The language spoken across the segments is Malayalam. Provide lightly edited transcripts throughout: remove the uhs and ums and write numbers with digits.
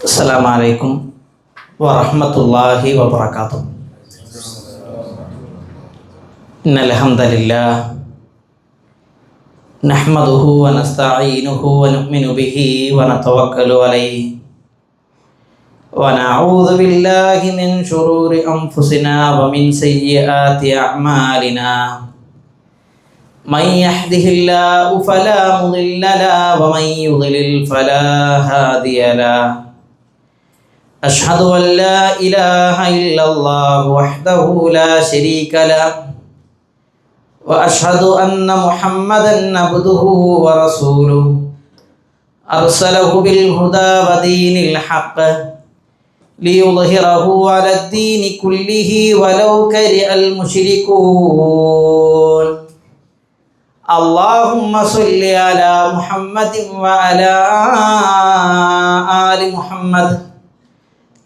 അസ്സലാമു അലൈക്കും വറഹ്മത്തുള്ളാഹി വബറകാതുഹു. ഇന്നൽ ഹംദലില്ലാഹ് നഹ്മദുഹു വനസ്തഈനുഹു വനുഅ്മിനു ബിഹി വനതവക്കലു അലൈഹി വനഊദു ബില്ലാഹി മിൻ ശുറൂരി അൻഫുസിനാ വമിൻ സയ്യിആതി അഅ്മാലിനാ. മൻ യഹ്ദിഹില്ലാഹു ഫലാ മുളില്ല ലഹു വമൻ യുദ്ലിൽ ഫലാ ഹാദിയ ലഹു. അഷ്ഹദു അൻ ലാ ഇലാഹ ഇല്ലല്ലാഹു വഹ്ദഹു ലാ ശരീക ലഹു വഅഷ്ഹദു അന്ന മുഹമ്മദൻ അബ്ദുഹു വറസൂലുഹു അർസലഹു ബിൽ ഹുദാ വദീനിൽ ഹഖ് ലിയുദ്ഹിറഹു അലദ്ദീനി കുല്ലിഹി വലൗ കരിഹൽ മുശ്രികൂൻ. അല്ലാഹുമ്മ സ്വല്ലി അലാ മുഹമ്മദിൻ വഅലാ ആലി മുഹമ്മദ്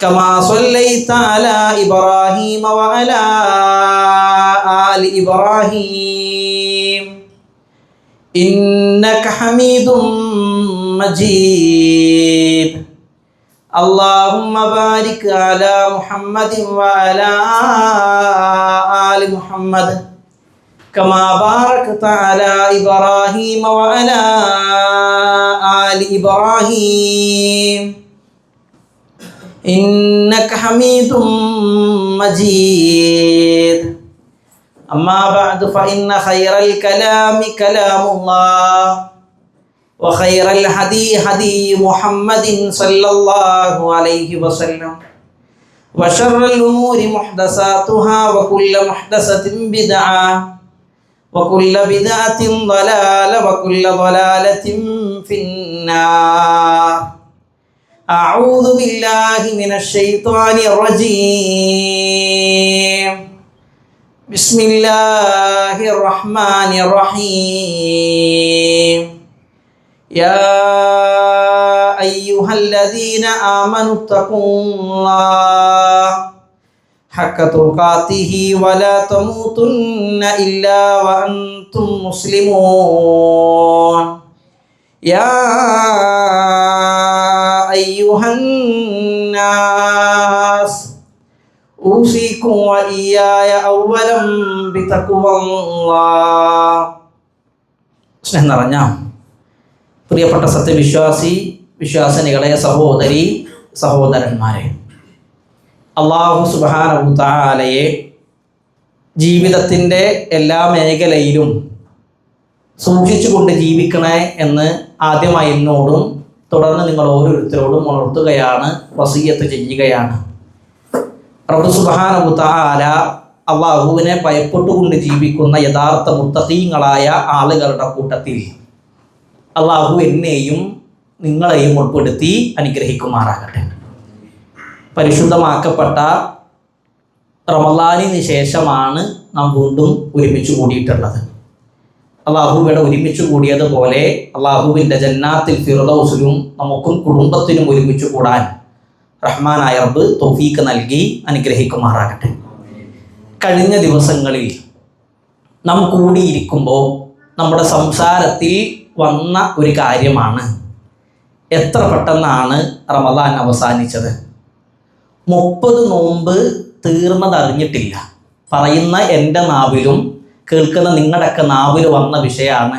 കമാ സ്വല്ലൈത അലാ ഇബ്രാഹീമ വഅലാ ആലി ഇബ്രാഹീം ഇന്നക ഹമീദും മജീദ്. അല്ലാഹുമ്മ ബാരിക് അലാ മുഹമ്മദിൻ വഅലാ ആലി മുഹമ്മദ് കമാ ബാരക്ത അലാ ഇബ്രാഹീമ വഅലാ ആലി ഇബ്രാഹീം ഇന്നക ഹമീദും മജീദ്. അമ്മാ ബഅദു ഫഇന്ന ഖൈറൽ കലാമി കലാമുല്ലാഹ് വഖൈറൽ ഹദീ ഹദീ മുഹമ്മദിൻ സ്വല്ലല്ലാഹു അലൈഹി വസല്ലം വശർറൽ ഉമൂരി മുഹ്ദസാതുഹാ വകുല്ലു മുഹ്ദസത്തിൻ ബിദ്അ വകുല്ലു ബിദ്അത്തിൻ ളലാല വകുല്ലു ളലാലത്തിൻ ഫിന്നാർ. അഊദു ബില്ലാഹി മിനശ് ശൈത്വാനിർ റജീം. ബിസ്മില്ലാഹിർ റഹ്മാനിർ റഹീം. യാ അയ്യുഹല്ലദീന ആമനു തഖുല്ലാഹ ഹഖ തുഖാതിഹി വലാ തമൂതുന്ന ഇല്ലാ വഅൻതും മുസ്ലിമൂൻ. യാ അയ്യുഹന്നാസ് ഊസികും വഇയ്യായ അവ്വലം ബിതഖ്വല്ലാഹ്. സ്നേഹം നിറഞ്ഞ പ്രിയപ്പെട്ട വിശ്വാസിനികളെ, സഹോദരി സഹോദരന്മാരെ, അല്ലാഹു സുബ്ഹാനഹു തആലയെ ജീവിതത്തിൻ്റെ എല്ലാ മേഖലയിലും സൂക്ഷിച്ചുകൊണ്ട് ജീവിക്കണേ എന്ന് ആദ്യമായി എന്നോടും തുടർന്ന് നിങ്ങൾ ഓരോരുത്തരോടും ഉണർത്തുകയാണ്, വസിയ്യത്ത് ചെയ്യുകയാണ്. റബ്ബ് സുബ്ഹാനഹു തആല അല്ലാഹുവിനെ ഭയപ്പെട്ടുകൊണ്ട് ജീവിക്കുന്ന യഥാർത്ഥ മുത്തഖീങ്ങളായ ആളുകളുടെ കൂട്ടത്തിൽ അല്ലാഹു എന്നെയും നിങ്ങളെയും ഉൾപ്പെടുത്തി അനുഗ്രഹിക്കുമാറാകട്ടെ. പരിശുദ്ധമാക്കപ്പെട്ട റമളാനിന് ശേഷമാണ് നാം വീണ്ടും ഒരുമിച്ച് കൂടിയിട്ടുള്ളത്. അള്ളാഹുവിടെ ഒരുമിച്ച് കൂടിയതുപോലെ അള്ളാഹുവിൻ്റെ ജന്നാത്തിൽ ഫിർദൗസിലും നമുക്കും കുടുംബത്തിനും ഒരുമിച്ച് കൂടാൻ റഹ്മാനായ റബ്ബ് തൗഫീഖ് നൽകി അനുഗ്രഹിക്കുമാറാകട്ടെ. കഴിഞ്ഞ ദിവസങ്ങളിൽ നാം കൂടിയിരിക്കുമ്പോൾ നമ്മുടെ സംസാരത്തിൽ വന്ന ഒരു കാര്യമാണ്, എത്ര പെട്ടെന്നാണ് റമളാൻ അവസാനിച്ചത്. 30 നോമ്പ് തീർന്നതറിഞ്ഞിട്ടില്ല. പറയുന്ന എൻ്റെ നാവിലും കേൾക്കുന്ന നിങ്ങളുടെയൊക്കെ നാവിൽ വന്ന വിഷയമാണ്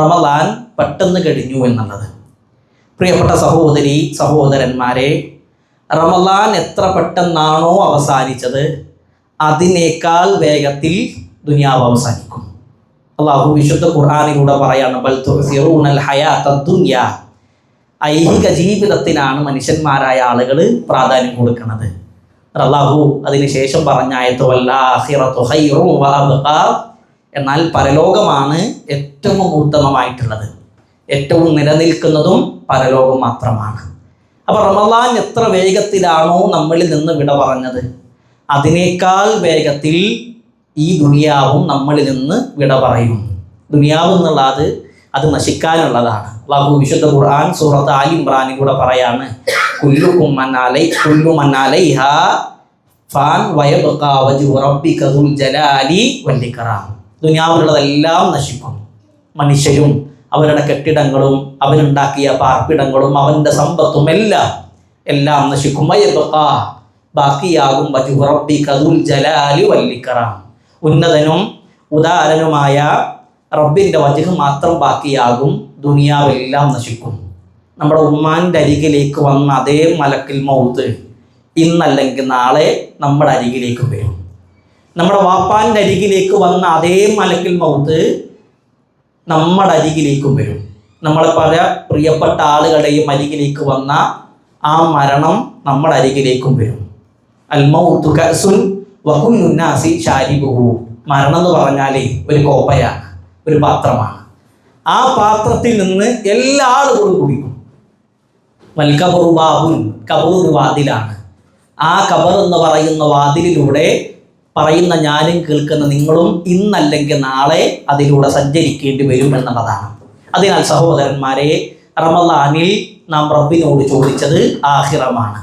റമളാൻ പെട്ടെന്ന് കഴിഞ്ഞു എന്നുള്ളത്. പ്രിയപ്പെട്ട സഹോദരി സഹോദരന്മാരെ, റമളാൻ എത്ര പെട്ടെന്നാണോ അവസാനിച്ചത് അതിനേക്കാൾ വേഗത്തിൽ ദുനിയാവ് അവസാനിക്കും. അല്ലാഹു വിശുദ്ധ ഖുർആനിലൂടെ പറയാണ്, ബൽ തുസിറൂനൽ ഹയാത്തദ് ദുനിയ. ഐഹിക ജീവിതത്തിനാണ് മനുഷ്യന്മാരായ ആളുകൾ പ്രാധാന്യം കൊടുക്കുന്നത്. അല്ലാഹു അതിനുശേഷം പറഞ്ഞ ആയത്ത് വല്ലാഖിറതു ഖൈറുൻ വഅബ്ഖാ, എന്നാൽ പരലോകമാണ് ഏറ്റവും ഉത്തമമായിട്ടുള്ളത്, ഏറ്റവും നിലനിൽക്കുന്നതും പരലോകം മാത്രമാണ്. അപ്പോൾ റമളാൻ എത്ര വേഗത്തിലാണോ നമ്മളിൽ നിന്ന് വിട പറഞ്ഞത് അതിനേക്കാൾ വേഗത്തിൽ ഈ ദുനിയാവും നമ്മളിൽ നിന്ന് വിട പറയും. ദുനിയാവ് എന്നുള്ളത് അത് നശിക്കാനുള്ളതാണ്. അല്ലാഹു വിശുദ്ധ ഖുർആൻ സൂറത്ത് ആലി ഇംറാനിലൂടെ പറയാണ്, കുല്ലു മൻ അലൈഹാ ഫാൻ വയബ്ഖാ വജ്ഹു റബ്ബിക ദുൽ ജലാലി വൽ ഇക്റാം. ദുനിയാവിലുള്ളതെല്ലാം നശിക്കും. മനുഷ്യരും അവരുടെ കെട്ടിടങ്ങളും അവനുണ്ടാക്കിയ പാർപ്പിടങ്ങളും അവൻ്റെ സമ്പത്തും എല്ലാം എല്ലാം നശിക്കും. വയബ്ഖാ, ബാക്കിയാകും വജ്ഹു റബ്ബിക ദുൽ ജലാലി വൽ ഇക്റാം, ഉന്നതനും ഉദാരനുമായ റബ്ബിൻ്റെ വജ്ഹ് മാത്രം ബാക്കിയാകും, ദുനിയാവെല്ലാം നശിക്കും. നമ്മുടെ ഉമ്മാൻ്റെ അരികിലേക്ക് വന്ന അതേ മലക്കിൽ മൗത്ത് ഇന്നല്ലെങ്കിൽ നാളെ നമ്മുടെ അരികിലേക്ക് വരും. നമ്മുടെ വാപ്പാൻ്റെ അരികിലേക്ക് വന്ന അതേ മലക്കിൽ മൗത്ത് നമ്മുടെ അരികിലേക്കും വരും. നമ്മളെ പല പ്രിയപ്പെട്ട ആളുകളുടെയും അരികിലേക്ക് വന്ന ആ മരണം നമ്മുടെ അരികിലേക്കും വരും. അൽ മൗതു കഅസുൻ വകുല്ലു നാസി ശാരിബുഹു. മരണം എന്ന് പറഞ്ഞാൽ ഒരു കോപ്പയാണ്, ഒരു പാത്രമാണ്. ആ പാത്രത്തിൽ നിന്ന് എല്ലാ ആളുകളും കുടിക്കും. വൽ ഖബറു ബാബുൻ, ഖബർ ഒരു വാതിലാണ്. ആ ഖബർ എന്ന് പറയുന്ന വാതിലിലൂടെ പറയുന്ന ഞാനും കേൾക്കുന്ന നിങ്ങളും ഇന്നല്ലെങ്കിൽ നാളെ അതിലൂടെ സഞ്ചരിക്കേണ്ടി വരും എന്നുള്ളതാണ്. അതിനാൽ സഹോദരന്മാരെ, റമളാനിൽ നാം റബ്ബിനോട് ചോദിച്ചത് ആഖിറമാണ്.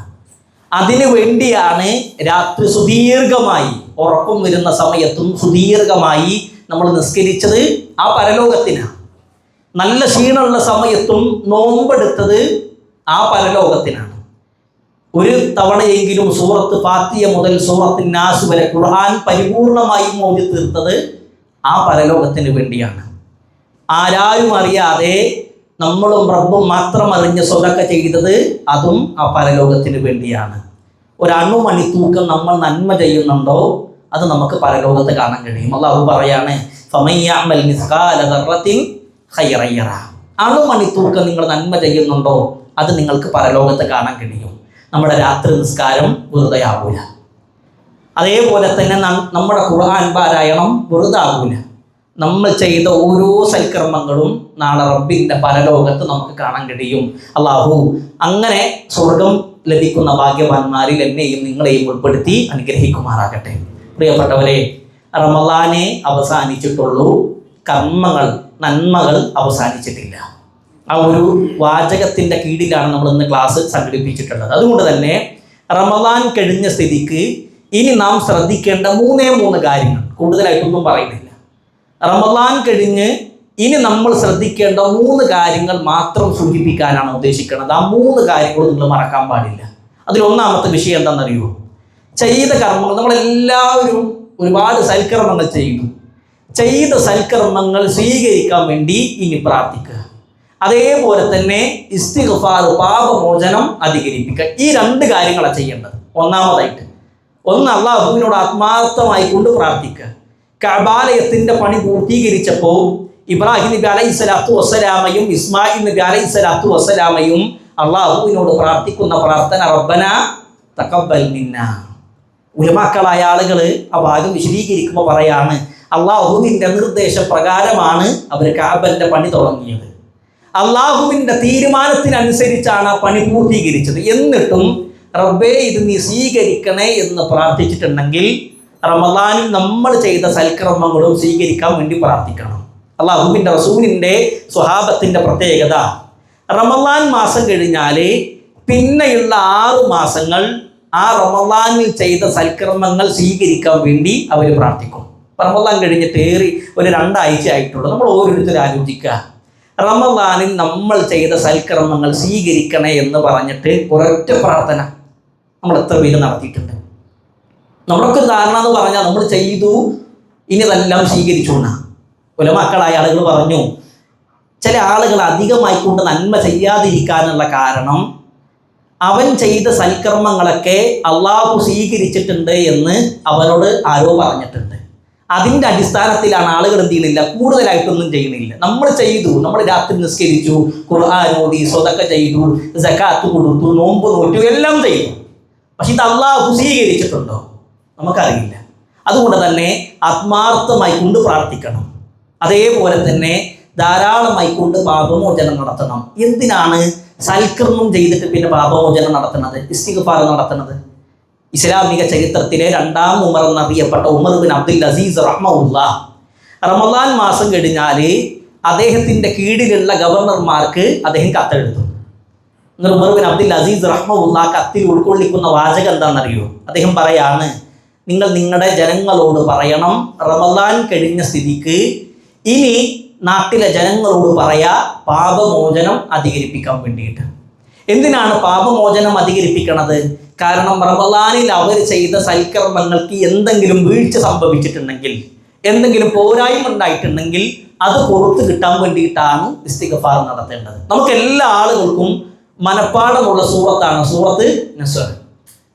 അതിനു വേണ്ടിയാണ് രാത്രി സുദീർഘമായി, ഉറക്കം വരുന്ന സമയത്തും സുദീർഘമായി നമ്മൾ നിസ്കരിച്ചത് ആ പരലോകത്തിനാണ്. നല്ല ക്ഷീണമുള്ള സമയത്തും നോമ്പെടുത്തത് ആ പരലോകത്തിനാണ്. ഒരു തവണയെങ്കിലും സൂറത്ത് ഫാത്തിഹ മുതൽ സൂറത്ത് നാസ് വരെ ഖുർആൻ പരിപൂർണമായി ഓതി തീർത്തത് ആ പരലോകത്തിന് വേണ്ടിയാണ്. ആരാരും അറിയാതെ നമ്മളും റബ്ബും മാത്രം അറിഞ്ഞ് സ്വതക്ക ചെയ്തത് അതും ആ പരലോകത്തിന് വേണ്ടിയാണ്. ഒരു അണുമണി തൂക്കം നമ്മൾ നന്മ ചെയ്യുന്നുണ്ടോ അത് നമുക്ക് പരലോകത്ത് കാണാൻ കഴിയും. അല്ലാഹു പറയാണ്, ഫമൻ യഅമൽ മിസ്കാല ദർറത്തിൻ ഖൈറൻ യറ. അണുമണി തൂക്കം നിങ്ങൾ നന്മ ചെയ്യുന്നുണ്ടോ അത് നിങ്ങൾക്ക് പരലോകത്ത് കാണാൻ കഴിയും. നമ്മുടെ രാത്രി നിസ്കാരം വെറുതെ ആകൂല. അതേപോലെ തന്നെ നമ്മുടെ ഖുർആൻ പാരായണം വെറുതെ ആകൂല. നമ്മൾ ചെയ്ത ഓരോ സൽക്കർമ്മങ്ങളും നാളെ റബ്ബിൻ്റെ പരലോകത്ത് നമുക്ക് കാണാൻ കഴിയും. അല്ലാഹു അങ്ങനെ സ്വർഗം ലഭിക്കുന്ന ഭാഗ്യവാന്മാരിൽ എന്നെയും നിങ്ങളെയും ഉൾപ്പെടുത്തി അനുഗ്രഹിക്കുമാറാകട്ടെ. പ്രിയപ്പെട്ടവരെ, റമളാനെ അവസാനിച്ചിട്ടുള്ളൂ, കർമ്മങ്ങൾ നന്മകൾ അവസാനിച്ചിട്ടില്ല. ആ ഒരു വാചകത്തിൻ്റെ കീഴിലാണ് നമ്മൾ ഇന്ന് ക്ലാസ് സംഘടിപ്പിച്ചിട്ടുള്ളത്. അതുകൊണ്ട് തന്നെ റമളാൻ കഴിഞ്ഞ സ്ഥിതിക്ക് ഇനി നാം ശ്രദ്ധിക്കേണ്ട മൂന്ന് കാര്യങ്ങൾ, കൂടുതലായിട്ടൊന്നും പറയുന്നില്ല. റമളാൻ കഴിഞ്ഞ് ഇനി നമ്മൾ ശ്രദ്ധിക്കേണ്ട 3 കാര്യങ്ങൾ മാത്രം സൂചിപ്പിക്കാനാണ് ഉദ്ദേശിക്കുന്നത്. ആ 3 കാര്യങ്ങളും നിങ്ങൾ മറക്കാൻ പാടില്ല. അതിലൊന്നാമത്തെ വിഷയം എന്താണെന്നറിയോ? ചെയ്ത കർമ്മങ്ങൾ, നമ്മളെല്ലാവരും ഒരുപാട് സൽക്കർമ്മങ്ങൾ ചെയ്തു. ചെയ്ത സൽക്കർമ്മങ്ങൾ സ്വീകരിക്കാൻ വേണ്ടി ഇനി പ്രാർത്ഥിക്കുക. അതേപോലെ തന്നെ ഇസ്തിഗ്ഫാർ, പാപമോചനം അധികരിപ്പിക്കുക. ഈ 2 കാര്യങ്ങളാണ് ചെയ്യേണ്ടത്. ഒന്നാമതായിട്ട് അല്ലാഹുവിനോട് ആത്മാർത്ഥമായി കൊണ്ട് പ്രാർത്ഥിക്കുക. കഅബാലയത്തിൻ്റെ പണി പൂർത്തീകരിച്ചപ്പോൾ ഇബ്രാഹിം നബി അലൈഹിസ്സലാത്തു വസ്സലാമയും ഇസ്മായിൽ നബി അലൈഹിസ്സലാത്തു വസ്സലാമയും അള്ളാഹുവിനോട് പ്രാർത്ഥിക്കുന്ന പ്രാർത്ഥന റബ്ബന തഖബ്ബൽ മിന്നാ. ഉലമാക്കളായ ആളുകൾ ആ ഭാഗം വിശദീകരിക്കുമ്പോൾ പറയാണ്, അള്ളാഹുവിൻ്റെ നിർദ്ദേശപ്രകാരമാണ് അവർ കഅബൻ്റെ പണി തുടങ്ങിയത്. അള്ളാഹുവിൻ്റെ തീരുമാനത്തിനനുസരിച്ചാണ് ആ പണി പൂർത്തീകരിച്ചത്. എന്നിട്ടും റബ്ബേ ഇത് നീ സ്വീകരിക്കണേ എന്ന് പ്രാർത്ഥിച്ചിട്ടുണ്ടെങ്കിൽ റമളാനിൽ നമ്മൾ ചെയ്ത സൽക്കർമ്മങ്ങളും സ്വീകരിക്കാൻ വേണ്ടി പ്രാർത്ഥിക്കണം. അള്ളാഹുവിൻ്റെ റസൂലിൻ്റെ സ്വഹാബത്തിൻ്റെ പ്രത്യേകത, റമളാൻ മാസം കഴിഞ്ഞാൽ പിന്നെയുള്ള 6 മാസങ്ങൾ ആ റമളാനിൽ ചെയ്ത സൽക്കർമ്മങ്ങൾ സ്വീകരിക്കാൻ വേണ്ടി അവർ പ്രാർത്ഥിക്കും. റമളാൻ കഴിഞ്ഞിട്ട് ഒരു 2 ആഴ്ച ആയിട്ടുള്ളൂ. നമ്മൾ ഓരോരുത്തരും ആലോചിക്കുക, റമളാനിൽ നമ്മൾ ചെയ്ത സൽക്കർമ്മങ്ങൾ സ്വീകരിക്കണേ എന്ന് പറഞ്ഞിട്ട് ഒരൊറ്റ പ്രാർത്ഥന നമ്മൾ എത്ര പേര് നടത്തിയിട്ടുണ്ട്? നമ്മളൊക്കെ ധാരണ എന്ന് പറഞ്ഞാൽ നമ്മൾ ചെയ്തു, ഇനി ഇതെല്ലാം സ്വീകരിച്ചു എന്നാണ്. ഉലമാക്കളായ ആളുകൾ പറഞ്ഞു, ചില ആളുകൾ അധികമായിക്കൊണ്ട് നന്മ ചെയ്യാതിരിക്കാനുള്ള കാരണം അവൻ ചെയ്ത സൽക്കർമ്മങ്ങളൊക്കെ അള്ളാഹു സ്വീകരിച്ചിട്ടുണ്ട് എന്ന് അവനോട് ആരോ പറഞ്ഞിട്ടുണ്ട്. അതിൻ്റെ അടിസ്ഥാനത്തിലാണ് ആളുകൾ എന്ത് ചെയ്യുന്നില്ല, കൂടുതലായിട്ടൊന്നും ചെയ്യുന്നില്ല. നമ്മൾ ചെയ്തു, നമ്മൾ രാത്രി നിസ്കരിച്ചു, ഖുർആൻ ഓതി, സ്വതക്ക ചെയ്തു, സകാത്ത് കൊടുത്തു, നോമ്പ് നോറ്റു, എല്ലാം ചെയ്തു. പക്ഷെ ഇത് അള്ളാഹു സ്വീകരിച്ചിട്ടുണ്ടോ? നമുക്കറിയില്ല. അതുകൊണ്ട് തന്നെ ആത്മാർത്ഥമായി കൊണ്ട് പ്രാർത്ഥിക്കണം. അതേപോലെ തന്നെ ധാരാളമായി കൊണ്ട് പാപമോചനം നടത്തണം. എന്തിനാണ് സൽക്കർമ്മം ചെയ്തിട്ട് പിന്നെ പാപമോചനം നടത്തുന്നത്, ഇസ്തിഗ്ഫാർ നടത്തുന്നത്? ഇസ്ലാമിക ചരിത്രത്തിലെ 2ാം ഉമർ എന്നറിയപ്പെട്ട ഉമർ ബിൻ അബ്ദുൽ അസീസ് റഹ്മഹുല്ലാഹ് റമളാൻ മാസം കഴിഞ്ഞാൽ അദ്ദേഹത്തിൻ്റെ കീഴിലുള്ള ഗവർണർമാർക്ക് അദ്ദേഹം കത്തെഴുതും. ഉമർ ബിൻ അബ്ദുൽ അസീസ് റഹ്മഹുല്ലാഹ് കത്തിൽ ഉൾക്കൊള്ളിക്കുന്ന വാചകം എന്താണെന്നറിയോ? അദ്ദേഹം പറയാണ്, നിങ്ങൾ നിങ്ങളുടെ ജനങ്ങളോട് പറയണം, റമളാൻ കഴിഞ്ഞ സ്ഥിതിക്ക് ഇനി നാട്ടിലെ ജനങ്ങളോട് പറയാ പാപമോചനം അധികരിപ്പിക്കാൻ വേണ്ടിയിട്ട്. എന്തിനാണ് പാപമോചനം അധികരിപ്പിക്കണത്? കാരണം റമളാനിൽ അവർ ചെയ്ത സൽക്കർമ്മങ്ങൾക്ക് എന്തെങ്കിലും വീഴ്ച സംഭവിച്ചിട്ടുണ്ടെങ്കിൽ, എന്തെങ്കിലും പോരായ്മ ഉണ്ടായിട്ടുണ്ടെങ്കിൽ അത് പുറത്ത് കിട്ടാൻ വേണ്ടിയിട്ടാണ് ഇസ്തിഗ്ഫാർ നടത്തേണ്ടത്. നമുക്ക് എല്ലാ ആളുകൾക്കും മനപ്പാടമുള്ള സൂറത്താണ് സൂറത്ത് നസ്ർ.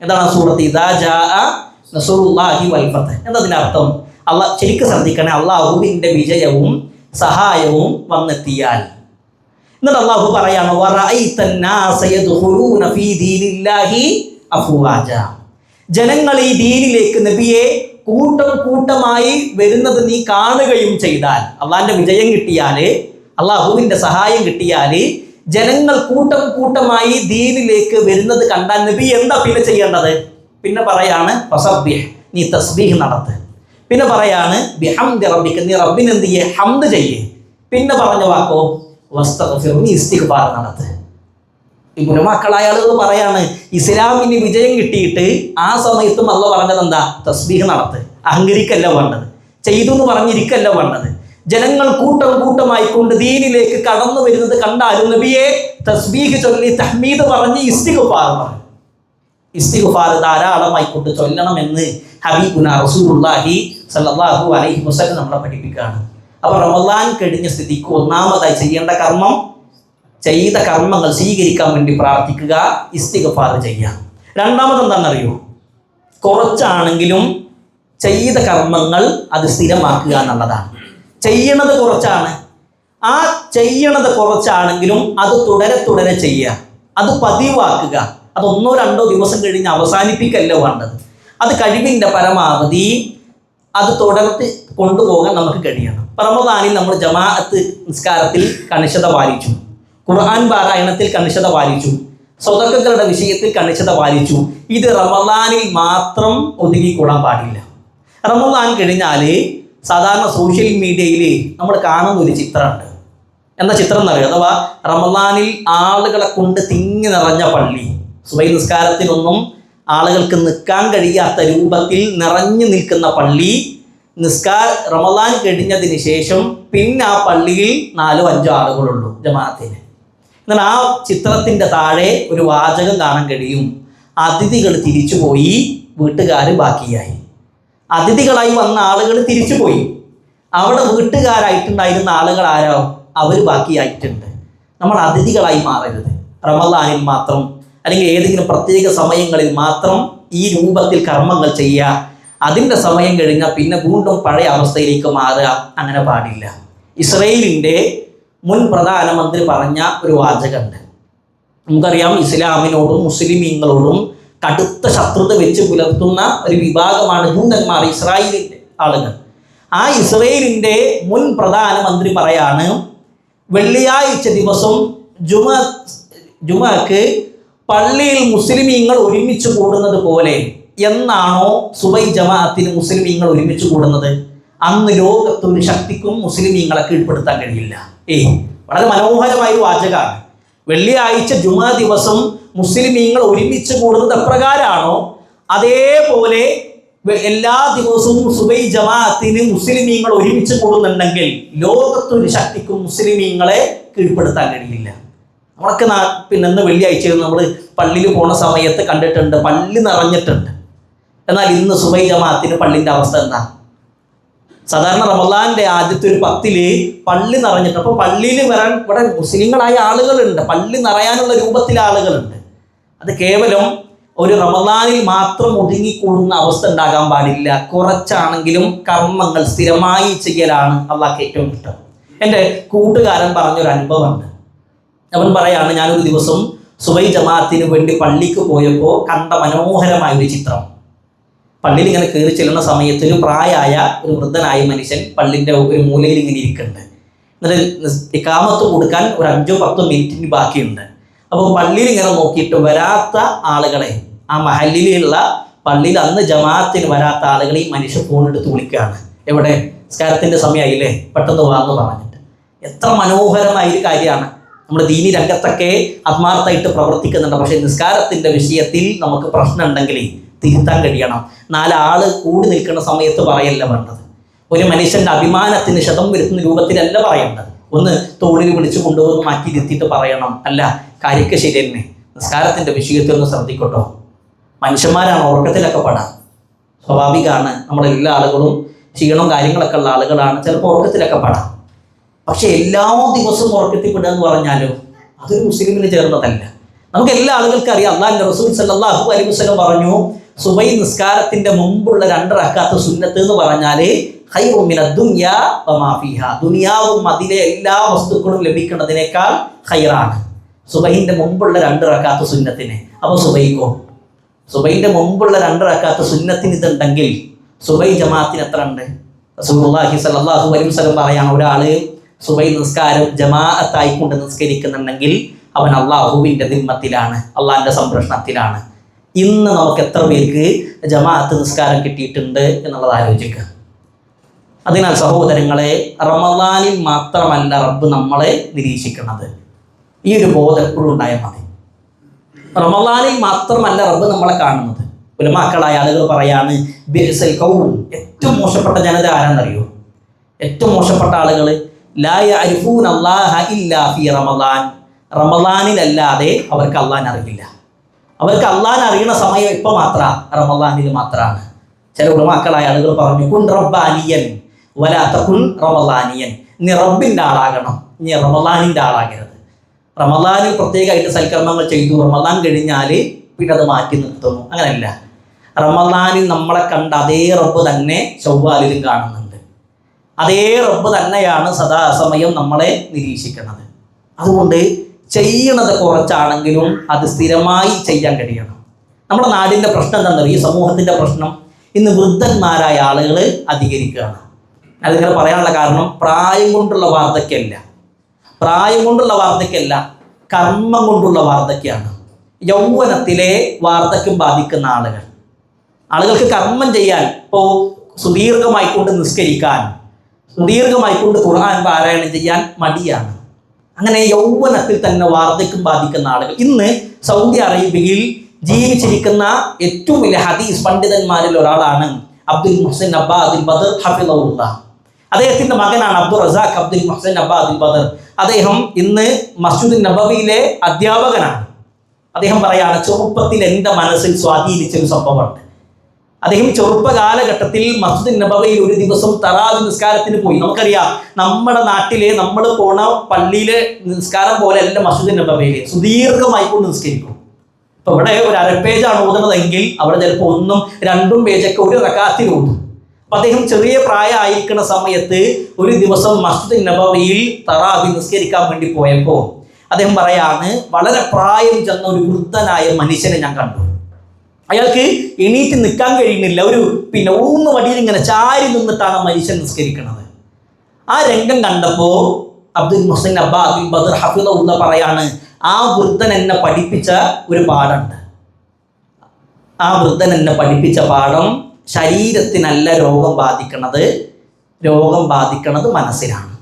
എന്താണ് സൂറത്ത്? ഇദാ ജാഅ നസ്റുല്ലാഹി വൽ ഫത്ഹ് എന്നതിനർത്ഥം ശരിക്കും ശ്രദ്ധിക്കണേ, അള്ളാഹുവിൻ്റെ വിജയവും സഹായവും വന്നെത്തിയാൽ. എന്നിട്ട് അള്ളാഹു പറയാണ് ജനങ്ങൾ ഈ ദീനിലേക്ക് നബിയെ കൂട്ടം കൂട്ടമായി വരുന്നത് നീ കാണുകയും ചെയ്താൽ, അള്ളാഹിന്റെ വിജയം കിട്ടിയാല്, അള്ളാഹുവിന്റെ സഹായം കിട്ടിയാല്, ജനങ്ങൾ കൂട്ടം കൂട്ടമായി ദീനിലേക്ക് വരുന്നത് കണ്ടാൽ നബി എന്താ പിന്നെ ചെയ്യേണ്ടത്? പിന്നെ പറയാണ് ഫസബ്ബിഹ്, നീ തസ്ബീഹ് നടത്ത്. പിന്നെ പറയാണ് ബിഹംദി റബ്ബിക, നീ റബ്ബിന് എന്ത് ചെയ്യേ? ഹംദ് ചെയ്യേ. പിന്നെ പറഞ്ഞ വാക്കോ വസ്തഗ്ഫിർ, നീ ഇസ്തിഗ്ഫാർ നടത്ത്. ഈ ഉലമാക്കളായ ആളുകൾ പറയാണ് ഇസ്ലാമിന് വിജയം കിട്ടിയിട്ട് ആ സമയത്തും അള്ളാഹ് പറഞ്ഞത് എന്താ? തസ്ബീഹ് നടത്ത്. അഹങ്കരിക്കല്ല വേണ്ടത്, ചെയ്തു എന്ന് പറഞ്ഞിരിക്കല്ല വേണ്ടത്. ജനങ്ങൾ കൂട്ടം കൂട്ടമായി കൊണ്ട് ദീനിലേക്ക് കടന്നു വരുന്നത് കണ്ടാലും നബിയെ തസ്ബീഹ് ചൊല്ലി തഹ്മീദ് പറഞ്ഞ് ഇസ്തിഗ്ഫാർ പറഞ്ഞു. ഇസ്തിഗ്ഫാർ ധാരാളമായി കൊണ്ട് ചൊല്ലണമെന്ന് ഹബീബുനാ റസൂലുള്ളാഹി സ്വല്ലല്ലാഹു അലൈഹി വസല്ലം നമ്മളെ പഠിപ്പിക്കുകയാണ്. അപ്പോൾ റമളാൻ കഴിഞ്ഞ സ്ഥിതിക്ക് ഒന്നാമതായി ചെയ്യേണ്ട കർമ്മം, ചെയ്ത കർമ്മങ്ങൾ സ്വീകരിക്കാൻ വേണ്ടി പ്രാർത്ഥിക്കുക, ഇസ്തിഗ്ഫാർ ചെയ്യുക. രണ്ടാമത് എന്താണെന്നറിയോ? കുറച്ചാണെങ്കിലും ചെയ്ത കർമ്മങ്ങൾ അത് സ്ഥിരമാക്കുക എന്നുള്ളതാണ്. ചെയ്യണത് കുറച്ചാണ്, ആ ചെയ്യണത് കുറച്ചാണെങ്കിലും അത് തുടരെ ചെയ്യുക, അത് പതിവാക്കുക. അത് 1-2 ദിവസം കഴിഞ്ഞ് അവസാനിപ്പിക്കല്ല വേണ്ടത്. അത് കഴിവിൻ്റെ പരമാവധി അത് തുടർന്ന് കൊണ്ടുപോകാൻ നമുക്ക് കഴിയണം. റമളാനിൽ നമ്മൾ ജമാഅത്ത് നിസ്കാരത്തിൽ കണിശത പാലിച്ചു, ഖുർആൻ പാരായണത്തിൽ കണിശത പാലിച്ചു, സ്വതക്കകളുടെ വിഷയത്തിൽ കണിശത പാലിച്ചു. ഇത് റമളാനിൽ മാത്രം ഒതുങ്ങിക്കൂടാൻ പാടില്ല. റമളാൻ കഴിഞ്ഞാൽ സാധാരണ സോഷ്യൽ മീഡിയയിൽ നമ്മൾ കാണുന്ന ഒരു ചിത്രമുണ്ട്. എന്താ ചിത്രം എന്നറിയാം? അഥവാ റമളാനിൽ ആളുകളെ കൊണ്ട് തിങ്ങി നിറഞ്ഞ പള്ളി, സുബഹി നിസ്കാരത്തിനൊന്നും ആളുകൾക്ക് നിൽക്കാൻ കഴിയാത്ത രൂപത്തിൽ നിറഞ്ഞു നിൽക്കുന്ന പള്ളി, റമളാൻ കഴിഞ്ഞതിന് ശേഷം പിന്നെ ആ പള്ളിയിൽ 4-5 ആളുകളുള്ളൂ ജമാഅത്തിന്. എന്നാൽ ആ ചിത്രത്തിൻ്റെ താഴെ ഒരു വാചകം കാണാൻ കഴിയും: അതിഥികൾ തിരിച്ചുപോയി, വീട്ടുകാർ ബാക്കിയായി. അതിഥികളായി വന്ന ആളുകൾ തിരിച്ചുപോയി, അവിടെ വീട്ടുകാരായിട്ടുണ്ടായിരുന്ന ആളുകൾ ആരോ അവർ ബാക്കിയായിട്ടുണ്ട്. നമ്മൾ അതിഥികളായി മാറരുത്. റമളാനിൽ മാത്രം അല്ലെങ്കിൽ ഏതെങ്കിലും പ്രത്യേക സമയങ്ങളിൽ മാത്രം ഈ രൂപത്തിൽ കർമ്മങ്ങൾ ചെയ്യുക. അതിൻ്റെ സമയം കഴിഞ്ഞാൽ പിന്നെ വീണ്ടും പഴയ അവസ്ഥയിലേക്ക് മാറുക, അങ്ങനെ പാടില്ല. ഇസ്രയേലിൻ്റെ മുൻ പ്രധാനമന്ത്രി പറഞ്ഞ ഒരു വാചകമുണ്ട്. നമുക്കറിയാം, ഇസ്ലാമിനോടും മുസ്ലിമീങ്ങളോടും കടുത്ത ശത്രുത വെച്ച് പുലർത്തുന്ന ഒരു വിഭാഗമാണ് ജൂതന്മാർ, ഇസ്രായേലിൻ്റെ ആളുകൾ. ആ ഇസ്രയേലിൻ്റെ മുൻ പ്രധാനമന്ത്രി പറയാണ്, വെള്ളിയാഴ്ച ദിവസം ജുമക്ക് പള്ളിയിൽ മുസ്ലിമീങ്ങൾ ഒരുമിച്ച് കൂടുന്നത് പോലെ എന്നാണോ സുബൈ ജമാഅത്തിന് മുസ്ലിമീങ്ങൾ ഒരുമിച്ച് കൂടുന്നത്, അന്ന് ലോകത്തൊരു ശക്തിക്കും മുസ്ലിമീങ്ങളെ കീഴ്പ്പെടുത്താൻ കഴിയില്ല. വളരെ മനോഹരമായ ഒരു വാചകമാണ്. വെള്ളിയാഴ്ച ജുമാ ദിവസം മുസ്ലിമീങ്ങൾ ഒരുമിച്ച് കൂടുന്നത് എപ്രകാരമാണോ അതേപോലെ എല്ലാ ദിവസവും സുബൈ ജമാഅത്തിന് മുസ്ലിമീങ്ങൾ ഒരുമിച്ച് കൂടുന്നുണ്ടെങ്കിൽ ലോകത്തൊരു ശക്തിക്കും മുസ്ലിമീങ്ങളെ കീഴ്പ്പെടുത്താൻ കഴിയില്ല. നമ്മളൊക്കെ പിന്നെ ഇന്ന് വെള്ളിയാഴ്ച നമ്മൾ പള്ളിയിൽ പോണ സമയത്ത് കണ്ടിട്ടുണ്ട്, പള്ളി നിറഞ്ഞിട്ടുണ്ട്. എന്നാൽ ഇന്ന് സുബൈ ജമാഅത്തിന് പള്ളിൻ്റെ അവസ്ഥ എന്താ? സാധാരണ റമളാന്റെ ആദ്യത്തെ ഒരു 10 പള്ളി നിറഞ്ഞിട്ട്, അപ്പോൾ പള്ളിയിൽ വരാൻ ഇവിടെ മുസ്ലിങ്ങളായ ആളുകളുണ്ട്, പള്ളി നിറയാനുള്ള രൂപത്തിലെ ആളുകളുണ്ട്. അത് കേവലം ഒരു റമളാനിൽ മാത്രം ഒതുങ്ങിക്കൂടുന്ന അവസ്ഥ ഉണ്ടാകാൻ പാടില്ല. കുറച്ചാണെങ്കിലും കർമ്മങ്ങൾ സ്ഥിരമായി ചെയ്യലാണ് അള്ളാഹ്ക്ക് ഏറ്റവും ഇഷ്ടം. എൻ്റെ കൂട്ടുകാരൻ പറഞ്ഞൊരു അനുഭവമുണ്ട്. അവൻ പറയാണ്, ഞാനൊരു ദിവസം സുബൈ ജമാഅത്തിന് വേണ്ടി പള്ളിക്ക് പോയപ്പോൾ കണ്ട മനോഹരമായൊരു ചിത്രം. പള്ളിയിൽ ഇങ്ങനെ കയറി ചെല്ലുന്ന സമയത്ത് ഒരു പ്രായമായ ഒരു വൃദ്ധനായ മനുഷ്യൻ പള്ളിൻ്റെ ഒരു മൂലയിൽ ഇങ്ങനെ ഇരിക്കുന്നുണ്ട്. എന്നിട്ട് ഇഖാമത്ത് കൊടുക്കാൻ ഒരു 5-10 മിനിറ്റിന് ബാക്കിയുണ്ട്. അപ്പോൾ പള്ളിയിൽ ഇങ്ങനെ നോക്കിയിട്ട് വരാത്ത ആളുകളെ, ആ മഹല്ലിലുള്ള പള്ളിയിൽ അന്ന് ജമാഅത്തിന് വരാത്ത ആളുകളെ ഈ മനുഷ്യൻ ഫോണെടുത്ത് വിളിക്കുകയാണ്. എവിടെ? നിസ്കാരത്തിൻ്റെ സമയമായില്ലേ, പെട്ടെന്ന് വാന്ന് പറഞ്ഞിട്ട്. എത്ര മനോഹരമായൊരു കാര്യമാണ്. നമ്മൾ ദീനി രംഗത്തൊക്കെ ആത്മാർത്ഥമായിട്ട് പ്രവർത്തിക്കുന്നുണ്ട്. പക്ഷേ നിസ്കാരത്തിൻ്റെ വിഷയത്തിൽ നമുക്ക് പ്രശ്നം ഉണ്ടെങ്കിൽ തിരുത്താൻ കഴിയണം. 4 ആള് കൂടി നിൽക്കുന്ന സമയത്ത് പറയല്ല വേണ്ടത്. ഒരു മനുഷ്യൻ്റെ അഭിമാനത്തിന് ക്ഷതം വരുത്തുന്ന രൂപത്തിലല്ല പറയേണ്ടത്. ഒന്ന് തോളിൽ വിളിച്ചു കൊണ്ടുവന്ന് മാറ്റി ഇരുത്തിയിട്ട് പറയണം, അല്ല കാര്യമൊക്കെ ശരി തന്നെ, നിസ്കാരത്തിൻ്റെ വിഷയത്തിൽ ഒന്ന് ശ്രദ്ധിക്കട്ടോ. മനുഷ്യന്മാരാണ്, ഉറക്കത്തിലൊക്കെ പെടാം, സ്വാഭാവികമാണ്. നമ്മളെല്ലാ ആളുകളും ക്ഷീണവും കാര്യങ്ങളൊക്കെ ഉള്ള ആളുകളാണ്, ചിലപ്പോൾ ഉറക്കത്തിലൊക്കെ പെടാം. പക്ഷെ എല്ലാ ദിവസവും ഉറക്കത്തിൽ പെടുക എന്ന് പറഞ്ഞാലോ അതൊരു മുസ്ലിമിന് ചേർന്നതല്ല. നമുക്ക് എല്ലാ ആളുകൾക്കും അറിയാം, അല്ലാഹുവിൻ്റെ റസൂൽ സല്ലല്ലാഹു അലൈഹി വസല്ലം പറഞ്ഞു, സുബൈ നിസ്കാരത്തിന്റെ മുമ്പുള്ള 2 റക്അത്ത് സുന്നത്ത് എന്ന് പറഞ്ഞാൽ ഖൈറും മിനദ് ദുനിയാ വമാ ഫീഹാ, ദുനിയാവും അതിലെ എല്ലാ വസ്തുക്കളും ലഭിക്കുന്നതിനേക്കാൾ ഖൈറാണ് സുബൈന്റെ മുമ്പുള്ള 2 റക്അത്ത് സുന്നത്തിന്. അപ്പോൾ സുബൈന്റെ മുമ്പുള്ള 2 റക്അത്ത് സുന്നത്തിന് ഇതുണ്ടെങ്കിൽ സുബൈ ജമാഅത്തിന് എത്ര ഉണ്ട്? റസൂലുള്ളാഹി സ്വല്ലല്ലാഹു അലൈഹി വസല്ലം പറയാണ്, ഒരാള് സുബൈ നിസ്കാരം ജമാഅത്തായിക്കൊണ്ട് നിസ്കരിക്കുന്നുണ്ടെങ്കിൽ അവൻ അള്ളാഹുവിൻ്റെ ദിമ്മത്തിലാണ്, അള്ളാഹിൻ്റെ സംരക്ഷണത്തിലാണ്. ഇന്ന് നമുക്ക് എത്ര പേർക്ക് ജമാഅത്ത് നിസ്കാരം കിട്ടിയിട്ടുണ്ട് എന്നുള്ളത് ആലോചിക്കുക. അതിനാൽ സഹോദരങ്ങളെ, റമളാനിൽ മാത്രമല്ല റബ്ബ് നമ്മളെ നിരീക്ഷിക്കുന്നത്. ഈ ഒരു ബോധം എപ്പോഴും ഉണ്ടായാൽ മതി. റമളാനിൽ മാത്രമല്ല റബ്ബ് നമ്മളെ കാണുന്നത്. ഉലമാക്കളായ ആളുകൾ പറയാണ്, ബിഅ്സൽ ഖൗം, ഏറ്റവും മോശപ്പെട്ട ജനത ആരാന്നറിയോ? ഏറ്റവും മോശപ്പെട്ട ആളുകൾ ലാ യഅരിഫൂന അല്ലാഹ ഇല്ലാ ഫീ റമളാൻ, റമളാനിലല്ലാതെ അവർക്ക് അള്ളാഹിനെ അറിയില്ല. അവർക്ക് അള്ളാഹിനെ അറിയുന്ന സമയം ഇപ്പോൾ മാത്രമാണ്, റമളാനിൽ മാത്രമാണ്. ചില ഉലമാക്കളായ ആളുകൾ പറഞ്ഞു, കുൻ റബ്ബാനിയൻ വലാ തകുൻ റമളാനിയൻ, നീ റബ്ബിൻ്റെ ആളാകണം, നീ റമളാനിൻ്റെ ആളാകരുത്. റമളാനിൽ പ്രത്യേകമായിട്ട് സൽക്കർമ്മങ്ങൾ ചെയ്തു, റമളാൻ കഴിഞ്ഞാൽ പിന്നെ അത് മാറ്റി നിർത്തുന്നു, അങ്ങനെയല്ല. റമളാനിൽ നമ്മളെ കണ്ട അതേ റബ്ബ് തന്നെ ശവ്വാലിലും കാണുന്നുണ്ട്. അതേ റബ്ബ് തന്നെയാണ് സദാസമയം നമ്മളെ നിരീക്ഷിക്കുന്നത്. അതുകൊണ്ട് ചെയ്യണത് കുറച്ചാണെങ്കിലും അത് സ്ഥിരമായി ചെയ്യാൻ കഴിയണം. നമ്മുടെ നാടിൻ്റെ പ്രശ്നം എന്താണെന്നറിയോ? ഈ സമൂഹത്തിൻ്റെ പ്രശ്നം ഇന്ന് വൃദ്ധന്മാരായ ആളുകൾ അധികരിക്കുകയാണ്. അതിങ്ങനെ പറയാനുള്ള കാരണം പ്രായം കൊണ്ടുള്ള വാർദ്ധക്യമല്ല, കർമ്മം കൊണ്ടുള്ള വാർദ്ധക്യമാണ്. യൗവനത്തിലെ വാർദ്ധക്യം ബാധിക്കുന്ന ആളുകൾക്ക് കർമ്മം ചെയ്യാൻ, ഇപ്പോൾ സുദീർഘമായിക്കൊണ്ട് നിസ്കരിക്കാൻ, സുദീർഘമായിക്കൊണ്ട് ഖുർആൻ പാരായണം ചെയ്യാൻ മടിയാണ്. അങ്ങനെ യൗവനത്തിൽ തന്നെ വാർദ്ധക്യം ബാധിക്കുന്ന ആളുകൾ. ഇന്ന് സൗദി അറേബ്യയിൽ ജീവിച്ചിരിക്കുന്ന ഏറ്റവും വലിയ ഹദീസ് പണ്ഡിതന്മാരിൽ ഒരാളാണ് അബ്ദുൽ മുഹ്സിൻ അബ്ബാദുൽ ബദർ ഹഫിളഹുല്ലാഹ്. അദ്ദേഹത്തിൻ്റെ മകനാണ് അബ്ദുൾ റസാഖ് അബ്ദുൽ മുഹ്സിൻ അബ്ബാദുൽ ബദർ. അദ്ദേഹം ഇന്ന് മസ്ജിദുൻ നബവിയിലെ അധ്യാപകനാണ്. അദ്ദേഹം പറയാണ്, ചെറുപ്പത്തിൽ എൻ്റെ മനസ്സിൽ സ്വാധീനിച്ചൊരു സംഭവമുണ്ട്. അദ്ദേഹം ചെറുപ്പ കാലഘട്ടത്തിൽ മസ്ജിദുൻ നബവിയിൽ ഒരു ദിവസം തറാവി നിസ്കാരത്തിന് പോയി. നമുക്കറിയാം, നമ്മുടെ നാട്ടിലെ നമ്മൾ പോണ പള്ളിയിലെ നിസ്കാരം പോലെ അല്ല മസ്ജിദുൻ നബവിയിൽ സുദീർഘമായിക്കൊണ്ട് നിസ്കരിക്കും. ഇപ്പൊ ഇവിടെ ഒരു 1/2 പേജാണ് ഓതുന്നതെങ്കിൽ അവിടെ ചിലപ്പോൾ 1ഉം 2ഉം പേജൊക്കെ ഒരു റക്അത്തിൽ ഓതും. അപ്പൊ അദ്ദേഹം ചെറിയ പ്രായമായിരിക്കുന്ന സമയത്ത് ഒരു ദിവസം മസ്ജിദുൻ നബവിയിൽ തറാവി നിസ്കരിക്കാൻ വേണ്ടി പോയപ്പോൾ അദ്ദേഹം പറയാണ്, വളരെ പ്രായം ചെന്ന ഒരു വൃദ്ധനായ മനുഷ്യനെ ഞാൻ കണ്ടു. അയാൾക്ക് എണീറ്റ് നിൽക്കാൻ കഴിയുന്നില്ല, ഒരു ഊന്ന് വടിയിൽ ഇങ്ങനെ ചാരി നിന്നിട്ടാണ് മനുഷ്യൻ നിസ്കരിക്കുന്നത്. ആ രംഗം കണ്ടപ്പോൾ അബ്ദുൽ മുഹ്സിൻ അബ്ബാദുൽ ബദർ ഹഫിളഹുല്ലാഹ് പറയാണ്, ആ വൃദ്ധൻ എന്നെ പഠിപ്പിച്ച ഒരു പാഠമുണ്ട്. ആ വൃദ്ധൻ എന്നെ പഠിപ്പിച്ച പാഠം, ശരീരത്തിനല്ല രോഗം ബാധിക്കണത് മനസ്സിലാണ്.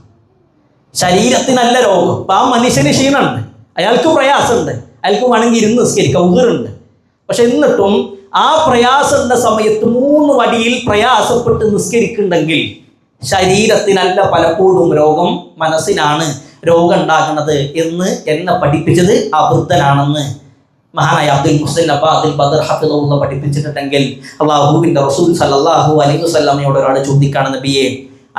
ശരീരത്തിനല്ല രോഗം. അപ്പം ആ മനുഷ്യന് ക്ഷീണമുണ്ട്, അയാൾക്ക് പ്രയാസമുണ്ട്, അയാൾക്ക് വേണമെങ്കിൽ ഇരുന്ന് നിസ്കരിക്കാം, ഉതിറുണ്ട്. പക്ഷെ എന്നിട്ടും ആ പ്രയാസമുള്ള സമയത്ത് 3 വടിയിൽ പ്രയാസപ്പെട്ട് നിസ്കരിക്കുന്നുണ്ടെങ്കിൽ ശരീരത്തിനല്ല പലപ്പോഴും രോഗം, മനസ്സിനാണ് രോഗം ഉണ്ടാകുന്നത് എന്ന് എന്നെ പഠിപ്പിച്ചത് ആ വൃദ്ധനാണെന്ന് മഹാനായ അബ്ദുൽ മുഹ്സിൻ അബ്ബാദുൽ ബദർ ഹഫിളഹുല്ലാഹ് പഠിപ്പിച്ചിട്ടുണ്ടെങ്കിൽ അല്ലാഹുവിൻ്റെ റസൂൽ സല്ലല്ലാഹു അലൈഹി വസല്ലമയോട് ഒരാൾ ചോദിക്കാണ്, നബിയെ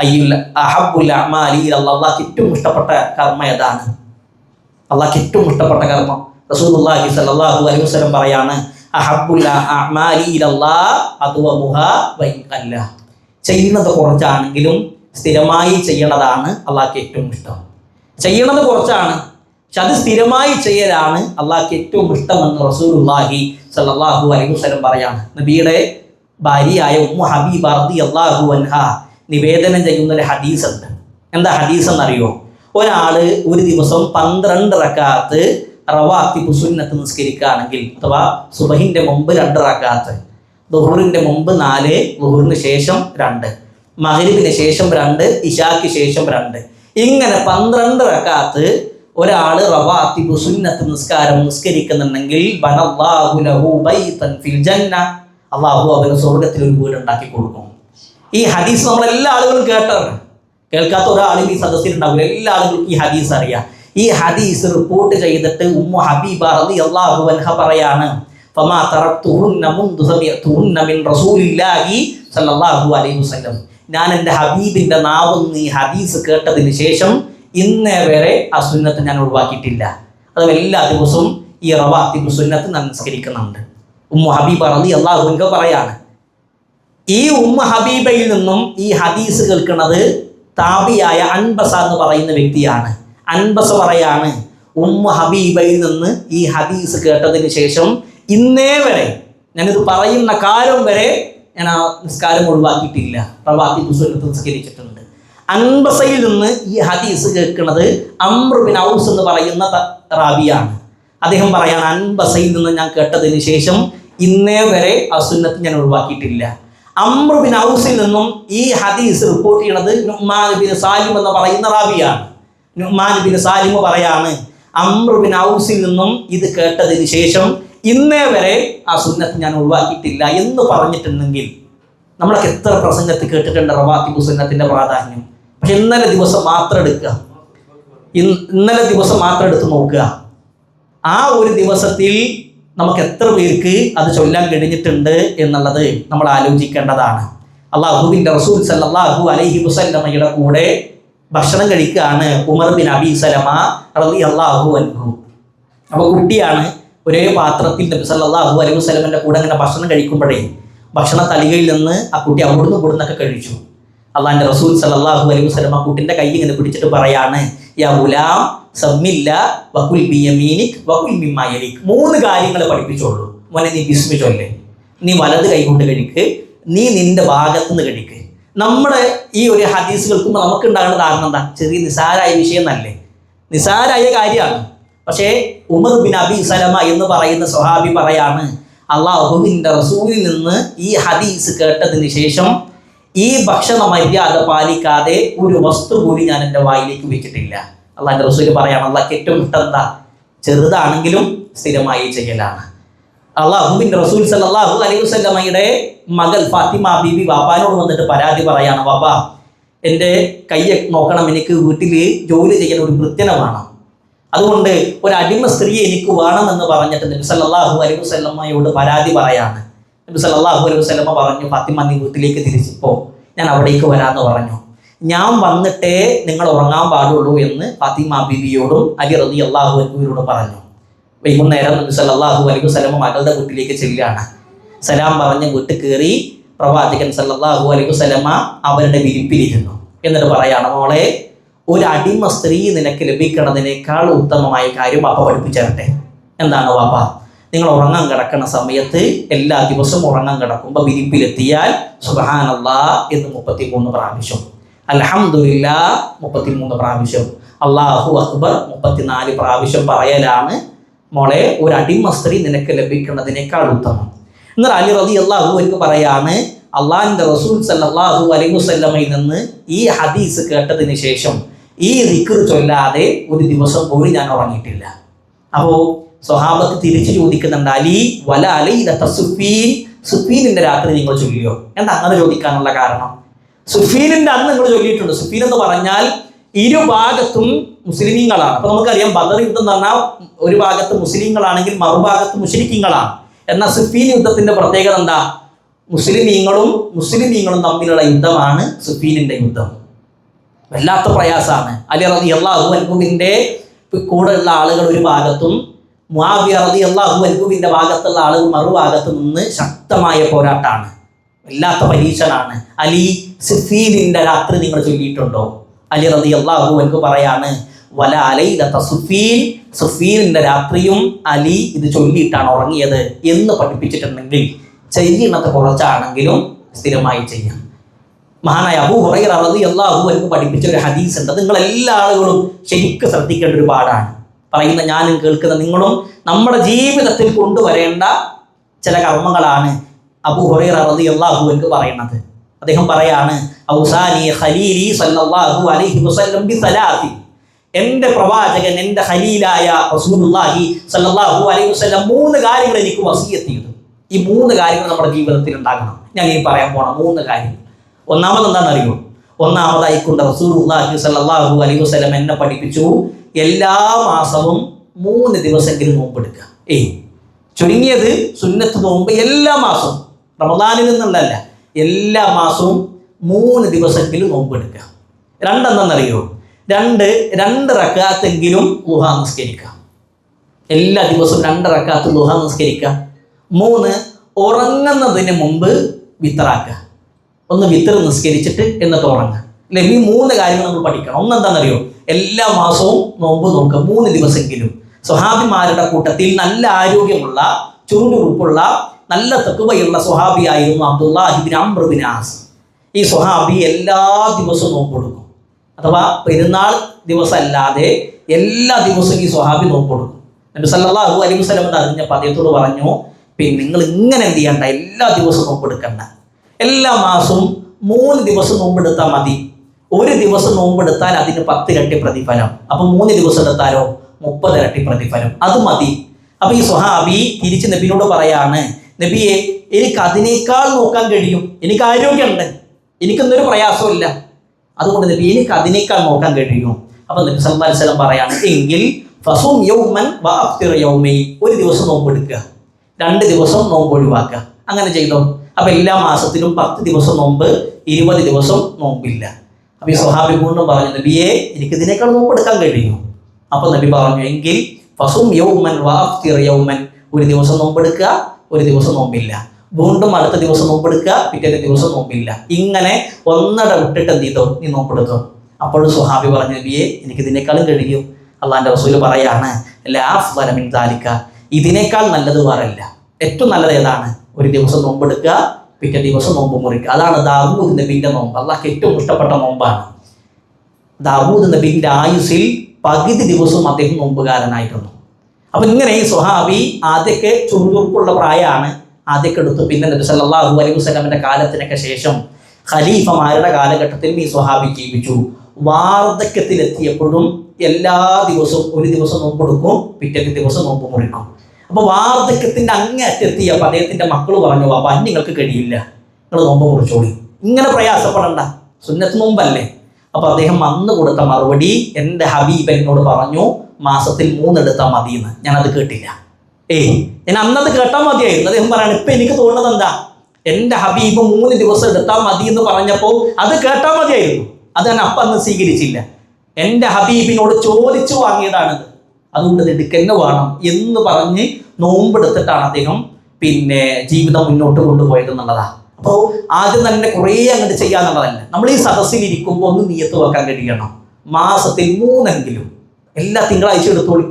അയ്യുൽ അഹബ്ബുൽ അഅമാലി ഇലല്ലാഹ്, അല്ലാഹുവിന് ഏറ്റവും ഇഷ്ടപ്പെട്ട കർമ്മം ഏതാണ്? അല്ലാഹുവിന് ഏറ്റവും ഇഷ്ടപ്പെട്ട കർമ്മം റസൂലുള്ളാഹി സല്ലല്ലാഹു അലൈഹി വസല്ലം പറയാണ്, അഹബ്ബുൽ അഅമാലി ഇലല്ലാഹ് അദ്വമുഹാ വഇൻ ഖല്ല, ചെയ്യുന്നത് കുറച്ചാണെങ്കിലും സ്ഥിരമായി ചെയ്യണതാണ് അല്ലാഹുവിന് ഏറ്റവും ഇഷ്ടം. ചെയ്യണത് കുറച്ചാണ്, പക്ഷെ അത് സ്ഥിരമായി ചെയ്യലാണ് അള്ളാഹ്ക്ക് ഏറ്റവും ഇഷ്ടമെന്ന് റസൂലുള്ളാഹി സല്ലല്ലാഹു അലൈഹി വസല്ലം പറയാണ്. നബിയുടെ ഭാര്യയായ ഉമ്മു ഹബീബ റളിയല്ലാഹു അൻഹാ നിവേദനം ചെയ്യുന്ന ഒരു ഹദീസ് ഉണ്ട്. എന്താ ഹദീസ് എന്നറിയോ? ഒരാള് ഒരു ദിവസം 12 റക്അത്ത് റവാത്തിബ് സുന്നത്ത് നിസ്കരിക്കുകയാണെങ്കിൽ, അഥവാ സുബഹിന്റെ മുമ്പ് 2 റക്അത്ത്, ദുഹറിന്റെ മുമ്പ് 4, ദുഹറിന് ശേഷം 2, മഗ്രിബിന് ശേഷം 2, ഇശാക്ക് ശേഷം 2, ഇങ്ങനെ 12 റക്അത്ത് ഒരാള് റവാത്തിബ് സുന്നത്ത് നിസ്കാരം നിസ്കരിക്കുന്നുണ്ടെങ്കിൽ ബനല്ലാഹു ലഹു ബൈതൻ ഫിൽ ജന്ന, അല്ലാഹു അവന് സ്വർഗ്ഗത്തിൽ ഒരു വീട് ഉണ്ടാക്കി കൊടുക്കും. ഈ ഹദീസ് നമ്മളെല്ലാ ആളുകളും കേട്ടതാണ്. കേൾക്കാത്ത ഒരാളും ഈ സദസ്സിൽ ഉണ്ടാവില്ല. എല്ലാ ആളുകൾക്കും ഈ ഹദീസ് അറിയാം. ഈ ഹദീസ് റിപ്പോർട്ട് ചെയ്തിട്ട് ഉമ്മു ഹബീബ റളിയല്ലാഹു അൻഹ പറയാണ്, ഫമാ തറക്തുഹുന്ന മുൻദു സമിഅതുഹുന്ന മിൻ റസൂലില്ലാഹി സ്വല്ലല്ലാഹു അലൈഹി വസല്ലം, ഞാൻ എൻ്റെ ഹബീബിൻ്റെ നാവിൽ ഈ ഹദീസ് കേട്ടതിന് ശേഷം ഇന്നേ വരെ ആ സുന്നത്ത് ഞാൻ ഒഴിവാക്കിയിട്ടില്ല. അത് എല്ലാ ദിവസവും ഈ റവാത്തിബ് സുന്നത്ത് നമസ്കരിക്കുന്നുണ്ട്. ഉമ്മു ഹബീബ റളിയല്ലാഹു അൻഹ പറയാണ്. ഈ ഉമ്മു ഹബീബയിൽ നിന്നും ഈ ഹദീസ് കേൾക്കുന്നത് താബിയായ അൻബസ എന്ന് പറയുന്ന വ്യക്തിയാണ്. അൻബസ പറയാണ്, ഉമ്മു ഹബീബയിൽ നിന്ന് ഈ ഹദീസ് കേട്ടതിന് ശേഷം ഇന്നേ വരെ, ഞാനിത് പറയുന്ന കാലം വരെ ഞാൻ ആ നിസ്കാരം ഒഴിവാക്കിയിട്ടില്ല, റവാത്തിബ് സുന്നത്ത് നിസ്കരിച്ചിട്ടുണ്ട്. അൻബസയിൽ നിന്ന് ഈ ഹദീസ് കേൾക്കുന്നത് അംർ ബിൻ ഔസ് എന്ന് പറയുന്ന റാവിയാണ്. അദ്ദേഹം പറയാണ്, അൻബസയിൽ നിന്ന് ഞാൻ കേട്ടതിന് ശേഷം ഇന്നേ വരെ ആ സുന്നത്ത് ഞാൻ ഒഴിവാക്കിയിട്ടില്ല. അംർ ബിൻ ഔസിൽ നിന്നും ഈ ഹദീസ് റിപ്പോർട്ട് ചെയ്യുന്നത് നുഅ്മാൻ ബിൻ സാലിം എന്ന് പറയുന്ന റാവിയാണ്. നുഅ്മാൻ ബിൻ സാലിം പറയാണ്, അംർ ബിൻ ഔസിൽ നിന്നും ഇത് കേട്ടതിന് ശേഷം ഇന്നേ വരെ ആ സുന്നത്ത് ഞാൻ ഒഴിവാക്കിയിട്ടില്ല എന്ന് പറഞ്ഞിട്ടുണ്ടെങ്കിൽ നമ്മളൊക്കെ എത്ര പ്രസംഗത്തിൽ കേട്ടിട്ടുണ്ട് റവാത്തിബ് സുന്നത്തിന്റെ പ്രാധാന്യം. പക്ഷെ ഇന്നലെ ദിവസം മാത്രം എടുക്കുക, ഇന്നലെ ദിവസം മാത്രം എടുത്ത് നോക്കുക. ആ ഒരു ദിവസത്തിൽ നമുക്ക് എത്ര പേർക്ക് അത് ചൊല്ലാൻ കഴിഞ്ഞിട്ടുണ്ട് എന്നുള്ളത് നമ്മൾ ആലോചിക്കേണ്ടതാണ്. അല്ലാഹുവിൻ്റെ റസൂൽ സല്ലല്ലാഹു അലൈഹി വസല്ലമയുടെ കൂടെ ഭക്ഷണം കഴിക്കുകയാണ് ഉമർ ബിൻ അബി സലമ റളിയല്ലാഹു അൻഹു. അപ്പോൾ കുട്ടിയാണ്, ഒരേ പാത്രത്തിൽ നബി സല്ലല്ലാഹു അലൈഹി വസല്ലമയുടെ കൂടെ അങ്ങനെ ഭക്ഷണം കഴിക്കുമ്പോഴേ ഭക്ഷണ തലികയിൽ നിന്ന് ആ കുട്ടി അവിടുന്ന് ഇവിടുന്നൊക്കെ കഴിച്ചു. അള്ളാഹിൻ്റെ റസൂൽ സല്ലല്ലാഹു അലൈഹി വസല്ലമ കുട്ടിൻ്റെ കൈ ഇങ്ങനെ പിടിച്ചിട്ട് പറയാണ്, യാ ഗുലാം സമ്മില്ല വകുൽ ബിയമീനിക് വകുൽ മിമ്മാ യലിക്. 3 കാര്യങ്ങൾ പഠിപ്പിച്ചോളൂ മോനെ, നീ ബിസ്മി ചൊല്ല്, നീ വലത് കൈ കൊണ്ട് കഴിക്ക്, നീ നിന്റെ ഭാഗത്തുനിന്ന് കഴിക്ക്. നമ്മുടെ ഈ ഒരു ഹദീസ് കേൾക്കുമ്പോൾ നമുക്ക് ഉണ്ടാകുന്ന ധാരണ എന്താ? ചെറിയ നിസാരായ വിഷയം എന്നല്ലേ, നിസാരായ കാര്യമാണ്. പക്ഷേ ഉമർ ബിൻ അബി സലമ എന്ന് പറയുന്ന സ്വഹാബി പറയാണ്, അള്ളാഹുവിൻ്റെ റസൂലിൽ നിന്ന് ഈ ഹദീസ് കേട്ടതിന് ശേഷം ഈ ഭക്ഷണ മര്യാദ പാലിക്കാതെ ഒരു വസ്തു കൂടി ഞാൻ എൻ്റെ വായിലേക്ക് വെച്ചിട്ടില്ല. അള്ളാഹിൻ്റെ റസൂൽ പറയാണ്, അള്ളാഹ്ക്ക് ഏറ്റവും ഇഷ്ടം എന്താ? ചെറുതാണെങ്കിലും സ്ഥിരമായി ചെയ്യലാണ്. അള്ളാഹുവിൻ്റെ റസൂൽ സല്ലല്ലാഹു അലൈഹി വസല്ലമയുടെ മകൾ ഫാത്തിമ ബീബി വാപ്പാനോട് വന്നിട്ട് പരാതി പറയാണ്, വാപ്പാ എൻ്റെ കയ്യെ നോക്കണം, എനിക്ക് വീട്ടിൽ ജോലി ചെയ്യാൻ ഒരു വൃത്യനെ വേണം, അതുകൊണ്ട് ഒരു അടിമ സ്ത്രീ എനിക്ക് വേണമെന്ന് പറഞ്ഞിട്ട് നബി സല്ലല്ലാഹു അലൈഹി വസല്ലമയോട് പരാതി പറയാണ്. നബി സല്ലല്ലാഹു അലൈഹി വസല്ലമ പറഞ്ഞു, ഫാത്തിമ നീ വീട്ടിലേക്ക് തിരിച്ചിപ്പോ, ഞാൻ അവിടേക്ക് വരാമെന്ന് പറഞ്ഞു. ഞാൻ വന്നിട്ടേ നിങ്ങൾ ഉറങ്ങാൻ പാടുള്ളൂ എന്ന് ഫാത്തിമ ബീവിയോടും അലി റളിയല്ലാഹു അൻഹുവിനോടും പറഞ്ഞു. വൈകുന്നേരം നബി സല്ലല്ലാഹു അലൈഹി വസല്ലമ മകളുടെ വീട്ടിലേക്ക് ചെല്ലുകയാണ്. സലാം പറഞ്ഞ് വീട്ടിൽ കയറി പ്രവാചകൻ സല്ലല്ലാഹു അലൈഹി വസല്ലമ അവരുടെ വിരിപ്പിലിരുന്നു. എന്നിട്ട് പറയാണ്, മോളെ, ഒരു അടിമ സ്ത്രീ നിനക്ക് ലഭിക്കുന്നതിനേക്കാൾ ഉത്തമമായ കാര്യം വാപ്പ പഠിപ്പിച്ചേരട്ടെ. എന്താണ് വാപ്പ? നിങ്ങൾ ഉറങ്ങാൻ കിടക്കുന്ന സമയത്ത് എല്ലാ ദിവസവും ഉറങ്ങാൻ കിടക്കുമ്പോൾ വിരിപ്പിലെത്തിയാൽ സുബ്ഹാനല്ലാഹ് എന്ന് 33 പ്രാവശ്യം, അൽഹംദുലില്ലാഹ് 33 പ്രാവശ്യം, അല്ലാഹു അക്ബർ 34 പ്രാവശ്യം പറയലാണ് മോളെ ഒരു അടിമ സ്ത്രീ നിനക്ക് ലഭിക്കുന്നതിനേക്കാൾ ഉത്തമം. എന്നാൽ അലി റളിയല്ലാഹു അൻഹു പറയാണ്, അള്ളാഹിൻ്റെ റസൂൽ സല്ലല്ലാഹു അലൈഹി വസല്ലമയിൽ നിന്ന് ഈ ഹദീസ് കേട്ടതിന് ശേഷം ഈ ദിക്ർ ചൊല്ലാതെ ഒരു ദിവസം പോലും ഞാൻ ഉറങ്ങിയിട്ടില്ല. അപ്പോൾ സ്വഹാബത്ത് തിരിച്ചു ചോദിക്കുന്നുണ്ട്, അലി വല അലൈലത സുഫീൻ, സുഫീനിന്റെ രാത്രി നിങ്ങൾ ചൊല്ലിയോ? എന്താ അങ്ങനെ ചോദിക്കാനുള്ള കാരണം? സുഫീനിന്റെ അന്ന് നിങ്ങൾ ചൊല്ലിയിട്ടുണ്ട്. സുഫീൻ എന്ന് പറഞ്ഞാൽ ഇരുഭാഗത്തും മുസ്ലിമീങ്ങളാണ്. അപ്പൊ നമുക്കറിയാം ബദർ യുദ്ധം എന്ന് പറഞ്ഞാൽ ഒരു ഭാഗത്ത് മുസ്ലിങ്ങളാണെങ്കിൽ മറുഭാഗത്ത് മുശ്രിക്കീങ്ങളാണ്. എന്നാൽ സുഫീൻ യുദ്ധത്തിന്റെ പ്രത്യേകത എന്താ? മുസ്ലിമീങ്ങളും തമ്മിലുള്ള യുദ്ധമാണ് സുഫീനിന്റെ യുദ്ധം. വല്ലാത്ത പ്രയാസമാണ്. അലി റളിയല്ലാഹു അൻഹുവിന്റെ കൂടെയുള്ള ആളുകൾ ഒരു ഭാഗത്തും മുആവിയ റളിയല്ലാഹു അൻഹുവിന്റെ ഭാഗത്തുള്ള ആളുകൾ മറുഭാഗത്ത് നിന്ന് ശക്തമായ പോരാട്ടമാണ്. വല്ലാത്ത പരീക്ഷണാണ്. അലി സുഫീനിന്റെ രാത്രി നിങ്ങൾ ചൊല്ലിയിട്ടുണ്ടോ? അലി റളിയല്ലാഹു അൻഹു പറയാണ്, വല അലൈലത സുഫീൻ, സുഫീനിന്റെ രാത്രിയും അലി ഇത് ചൊല്ലിയിട്ടാണ് ഉറങ്ങിയത് എന്ന് പഠിപ്പിച്ചിട്ടുണ്ടെങ്കിൽ ചെയ്യുന്നത് കുറച്ചാണെങ്കിലും സ്ഥിരമായി ചെയ്യാം. മഹാനായ അബൂ ഹുറൈറ റളിയല്ലാഹു അൻഹു പഠിപ്പിച്ച ഒരു ഹദീസ് ഉണ്ട്. നിങ്ങൾ എല്ലാ ആളുകളും ശരിക്കും ശ്രദ്ധിക്കേണ്ട ഒരു പാഠാണ്. പറയുന്ന ഞാനും കേൾക്കുന്ന നിങ്ങളും നമ്മുടെ ജീവിതത്തിൽ കൊണ്ടുവരേണ്ട ചില കർമ്മങ്ങളാണ് അബൂ ഹുറൈറ റളിയല്ലാഹു അൻഹു പറയുന്നത്. അദ്ദേഹം പറയാണ്, ഔസാനി ഖലീലി സല്ലല്ലാഹു അലൈഹി വസല്ലം ബിസലാത്തി, എൻ്റെ പ്രവാചകൻ എൻ്റെ ഖലീലായ റസൂലുള്ളാഹി സല്ലല്ലാഹു അലൈഹി വസല്ലം 3 കാര്യങ്ങൾ എനിക്ക് വസിയത്ത് ചെയ്തു. ഈ 3 കാര്യങ്ങൾ നമ്മുടെ ജീവിതത്തിൽ ഉണ്ടാകണം. ഞാൻ ഈ പറയാൻ പോണ 3 കാര്യങ്ങൾ. ഒന്നാമത് എന്താണെന്നറിയോ? ഒന്നാമതായിക്കൊണ്ട് റസൂലുള്ളാഹി സ്വല്ലല്ലാഹു അലൈഹി വസല്ലം എന്നെ പഠിപ്പിച്ചു, എല്ലാ മാസവും 3 ദിവസമെങ്കിലും നോമ്പെടുക്കുക. ചുരുങ്ങിയത് സുന്നത്ത് നോമ്പ് എല്ലാ മാസവും, റമദാനിൽ നിന്നുള്ളതല്ല, എല്ലാ മാസവും 3 ദിവസമെങ്കിലും നോമ്പെടുക്കുക. രണ്ടെന്നറിയോ? രണ്ട് റക്അത്തെങ്കിലും ളുഹ നിസ്കരിക്കുക. എല്ലാ ദിവസവും 2 റക്അത്ത് ളുഹ നിസ്കരിക്കുക. 3 ഉറങ്ങുന്നതിന് മുമ്പ് വിത്തറാക്കുക. ഒന്ന് വിത്തർ നിസ്കരിച്ചിട്ട് എന്നിട്ട് ഉറങ്ങുക. അല്ലെ, ഈ 3 കാര്യങ്ങൾ നമ്മൾ പഠിക്കണം. ഒന്നെന്താണെന്നറിയോ? എല്ലാ മാസവും നോമ്പ് നോക്കുക 3 ദിവസമെങ്കിലും. സ്വഹാബിമാരുടെ കൂട്ടത്തിൽ നല്ല ആരോഗ്യമുള്ള, ചുറുചുറുപ്പുള്ള, നല്ല തഖ്വയുള്ള സ്വഹാബിയായിരുന്നു അബ്ദുല്ലാഹി ഇബ്നു അംർ ഇബ്നു ആസ്. ഈ സ്വഹാബി എല്ലാ ദിവസവും നോമ്പെടുക്കും. അഥവാ പെരുന്നാൾ ദിവസം അല്ലാതെ എല്ലാ ദിവസവും ഈ സ്വഹാബി നോമ്പെടുക്കും. നബി സല്ലല്ലാഹു അലൈഹി വസല്ലം അറിഞ്ഞപ്പോൾ അദ്ദേഹത്തോട് പറഞ്ഞു, പിന്നെ നിങ്ങൾ ഇങ്ങനെ എന്ത് ചെയ്യണ്ട, എല്ലാ ദിവസവും നോമ്പെടുക്കണ്ട. എല്ലാ മാസവും 3 ദിവസം നോമ്പെടുത്താൽ മതി. 1 ദിവസം നോമ്പെടുത്താൽ അതിന് 10 ഇരട്ടി പ്രതിഫലം. അപ്പൊ 3 ദിവസം എടുത്താലോ 30 ഇരട്ടി പ്രതിഫലം. അത് മതി. അപ്പൊ ഈ സ്വഹാബി തിരിച്ച് നബിയോട് പറയാണ്, നബിയെ, എനിക്ക് അതിനേക്കാൾ നോക്കാൻ കഴിയും, എനിക്ക് ആരോഗ്യമുണ്ട്, എനിക്കൊന്നൊരു പ്രയാസമില്ല, അതുകൊണ്ട് നബി എനിക്ക് അതിനേക്കാൾ നോക്കാൻ കഴിയും. അപ്പൊ നബി സല്ലല്ലാഹു അലൈഹി വസല്ലം പറയാണ്, എങ്കിൽ ഫസും യൗമൻ വഅഫ്തിർ യൗമൈൻ, 1 ദിവസം നോമ്പെടുക്കുക, 2 ദിവസം നോമ്പ് ഒഴിവാക്കുക. അങ്ങനെ ചെയ്തോ. അപ്പൊ എല്ലാ മാസത്തിലും 10 ദിവസം നോമ്പ്, 20 ദിവസം നോമ്പില്ല. അപ്പൊ ഈ സ്വഹാബി വീണ്ടും പറഞ്ഞു, നബിയെ, എനിക്ക് ഇതിനേക്കാൾ നോമ്പെടുക്കാൻ കഴിയും. അപ്പൊ നബി പറഞ്ഞു, എങ്കിൽ ഫസും യൗമൻ വഅഫ്തിർ യൗമൻ, 1 ദിവസം നോമ്പെടുക്കുക, 1 ദിവസം നോമ്പില്ല. വീണ്ടും അടുത്ത ദിവസം നോമ്പെടുക്കുക, പിറ്റേത്തെ ദിവസം നോമ്പില്ല. ഇങ്ങനെ ഒന്നട വിട്ടിട്ട് എന്ത് ചെയ്തോ, നീ നോമ്പെടുത്തോ. അപ്പോഴും സ്വഹാബി പറഞ്ഞു, നബിയെ, എനിക്ക് ഇതിനേക്കാളും കഴിയും. അള്ളാന്റെ റസൂൽ പറയാണ്, ലാ അഫ്ളല മിൻ ദാലിക, ഇതിനേക്കാൾ നല്ലത് വേറല്ല. ഏറ്റവും നല്ലത് ഏതാണ്? 1 ദിവസം നോമ്പെടുക്കുക, പിറ്റേ ദിവസം നോമ്പ് മുറിക്കുക. അതാണ് ദാവൂദ് നബിന്റെ നോമ്പ്. അള്ളാഹ്ക്ക് ഏറ്റവും ഇഷ്ടപ്പെട്ട നോമ്പാണ്. ദാവൂദ് നബിന്റെ ആയുസ്സിൽ പകുതി ദിവസവും അദ്ദേഹം നോമ്പുകാരനായിരുന്നു. അപ്പൊ ഇങ്ങനെ ഈ സ്വഹാബി ആദ്യമൊക്കെ ചുറുചുറുപ്പുള്ള പ്രായമാണ്, ആദ്യമൊക്കെ എടുത്തു. പിന്നെ നബി സല്ലല്ലാഹു അലൈഹി വസല്ലമയുടെ കാലത്തിനൊക്കെ ശേഷം ഖലീഫമാരുടെ കാലഘട്ടത്തിലും ഈ സ്വഹാബി ജീവിച്ചു. വാർദ്ധക്യത്തിലെത്തിയപ്പോഴും എല്ലാ ദിവസവും 1 ദിവസം നോമ്പെടുക്കും, പിറ്റേ ദിവസം നോമ്പ് മുറിക്കും. അപ്പൊ വാർദ്ധക്യത്തിന്റെ അങ്ങേറ്റെത്തിയപ്പോൾ അദ്ദേഹത്തിന്റെ മക്കൾ പറഞ്ഞു, അപ്പൊ നിങ്ങൾക്ക് കഴിയില്ല, നിങ്ങൾ നോമ്പ് മുറിച്ചോളി, ഇങ്ങനെ പ്രയാസപ്പെടണ്ട, സുന്നത്ത് നോമ്പല്ലേ. അപ്പൊ അദ്ദേഹം അന്ന് കൊടുത്ത മറുപടി, എൻ്റെ ഹബീബ് എന്നോട് പറഞ്ഞു മാസത്തിൽ 3 എടുത്താൽ മതിയെന്ന്. ഞാനത് കേട്ടില്ല. ഞാൻ അന്നത് കേട്ടാൽ മതിയായിരുന്നു. അദ്ദേഹം പറയാണ്, ഇപ്പൊ എനിക്ക് തോന്നുന്നത് എന്താ, എൻ്റെ ഹബീബ് 3 ദിവസം എടുത്താൽ മതി എന്ന് പറഞ്ഞപ്പോൾ അത് കേട്ടാൽ മതിയായിരുന്നു. അത് ഞാൻ അപ്പം അന്ന് സ്വീകരിച്ചില്ല. എൻ്റെ ഹബീബിനോട് ചോദിച്ചു വാങ്ങിയതാണിത്, അതുകൊണ്ട് ഇത് എടുക്കന്നെ വേണം എന്ന് പറഞ്ഞ് നോമ്പെടുത്തിട്ടാണ് അദ്ദേഹം പിന്നെ ജീവിതം മുന്നോട്ട് കൊണ്ടുപോയത് എന്നുള്ളതാ. അപ്പോൾ ആദ്യം തന്നെ കുറേ അങ്ങോട്ട് ചെയ്യാന്നുള്ളതല്ല. നമ്മൾ ഈ സദസ്സിൽ ഇരിക്കുമ്പോൾ ഒന്ന് നിയത്ത് വെക്കാൻ കഴിയണം. മാസത്തിൽ 3 എല്ലാ തിങ്കളാഴ്ച എടുത്തോളി,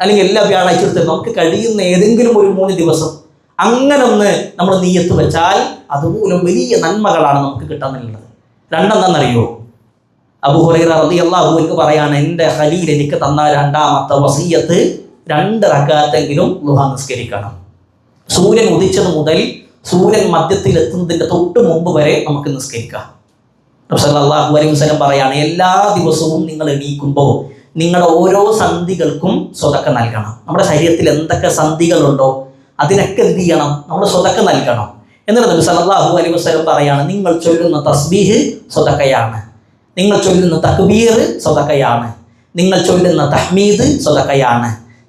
അല്ലെങ്കിൽ എല്ലാ വ്യാഴാഴ്ച എടുത്തോളി. നമുക്ക് കഴിയുന്ന ഏതെങ്കിലും ഒരു 3 ദിവസം അങ്ങനെ ഒന്ന് നമ്മൾ നിയത്ത് വെച്ചാൽ അതുമൂലം വലിയ നന്മകളാണ് നമുക്ക് കിട്ടാന്നുള്ളത്. രണ്ടെന്താണെന്നറിയോ? അബൂ ഹുറൈറ റളിയല്ലാഹു അൻഹു പറയാണ്, എൻ്റെ ഖലീൽ എനിക്ക് തന്ന 2ാമത്തെ വസിയത്ത് 2 റക്അത്തെങ്കിലും ളുഹ നിസ്കരിക്കണം. സൂര്യൻ ഉദിച്ചത് മുതൽ സൂര്യൻ മധ്യത്തിൽ എത്തുന്നതിൻ്റെ തൊട്ട് മുമ്പ് വരെ നമുക്ക് നിസ്കരിക്കാം. നബി സല്ലല്ലാഹു അലൈഹി വസല്ലം പറയാണ്, എല്ലാ ദിവസവും നിങ്ങൾ എണീക്കുമ്പോൾ നിങ്ങളുടെ ഓരോ സന്ധികൾക്കും സ്വതക്ക നൽകണം. നമ്മുടെ ശരീരത്തിൽ എന്തൊക്കെ സന്ധികളുണ്ടോ അതിനൊക്കെ എന്ത് ചെയ്യണം, നമ്മൾ സ്വതക്ക നൽകണം. എന്നിട്ട് നബി സല്ലല്ലാഹു അലൈഹി വസല്ലം പറയാണ്, നിങ്ങൾ ചൊല്ലുന്ന തസ്ബീഹ് സ്വതക്കയാണ്, നിങ്ങൾ ചൊല്ലുന്ന തക്ബീർ സ്വതക്കയാണ്, നിങ്ങൾ ചൊല്ലുന്ന തഹ്മീദ് സ്വതക്കയാണ്,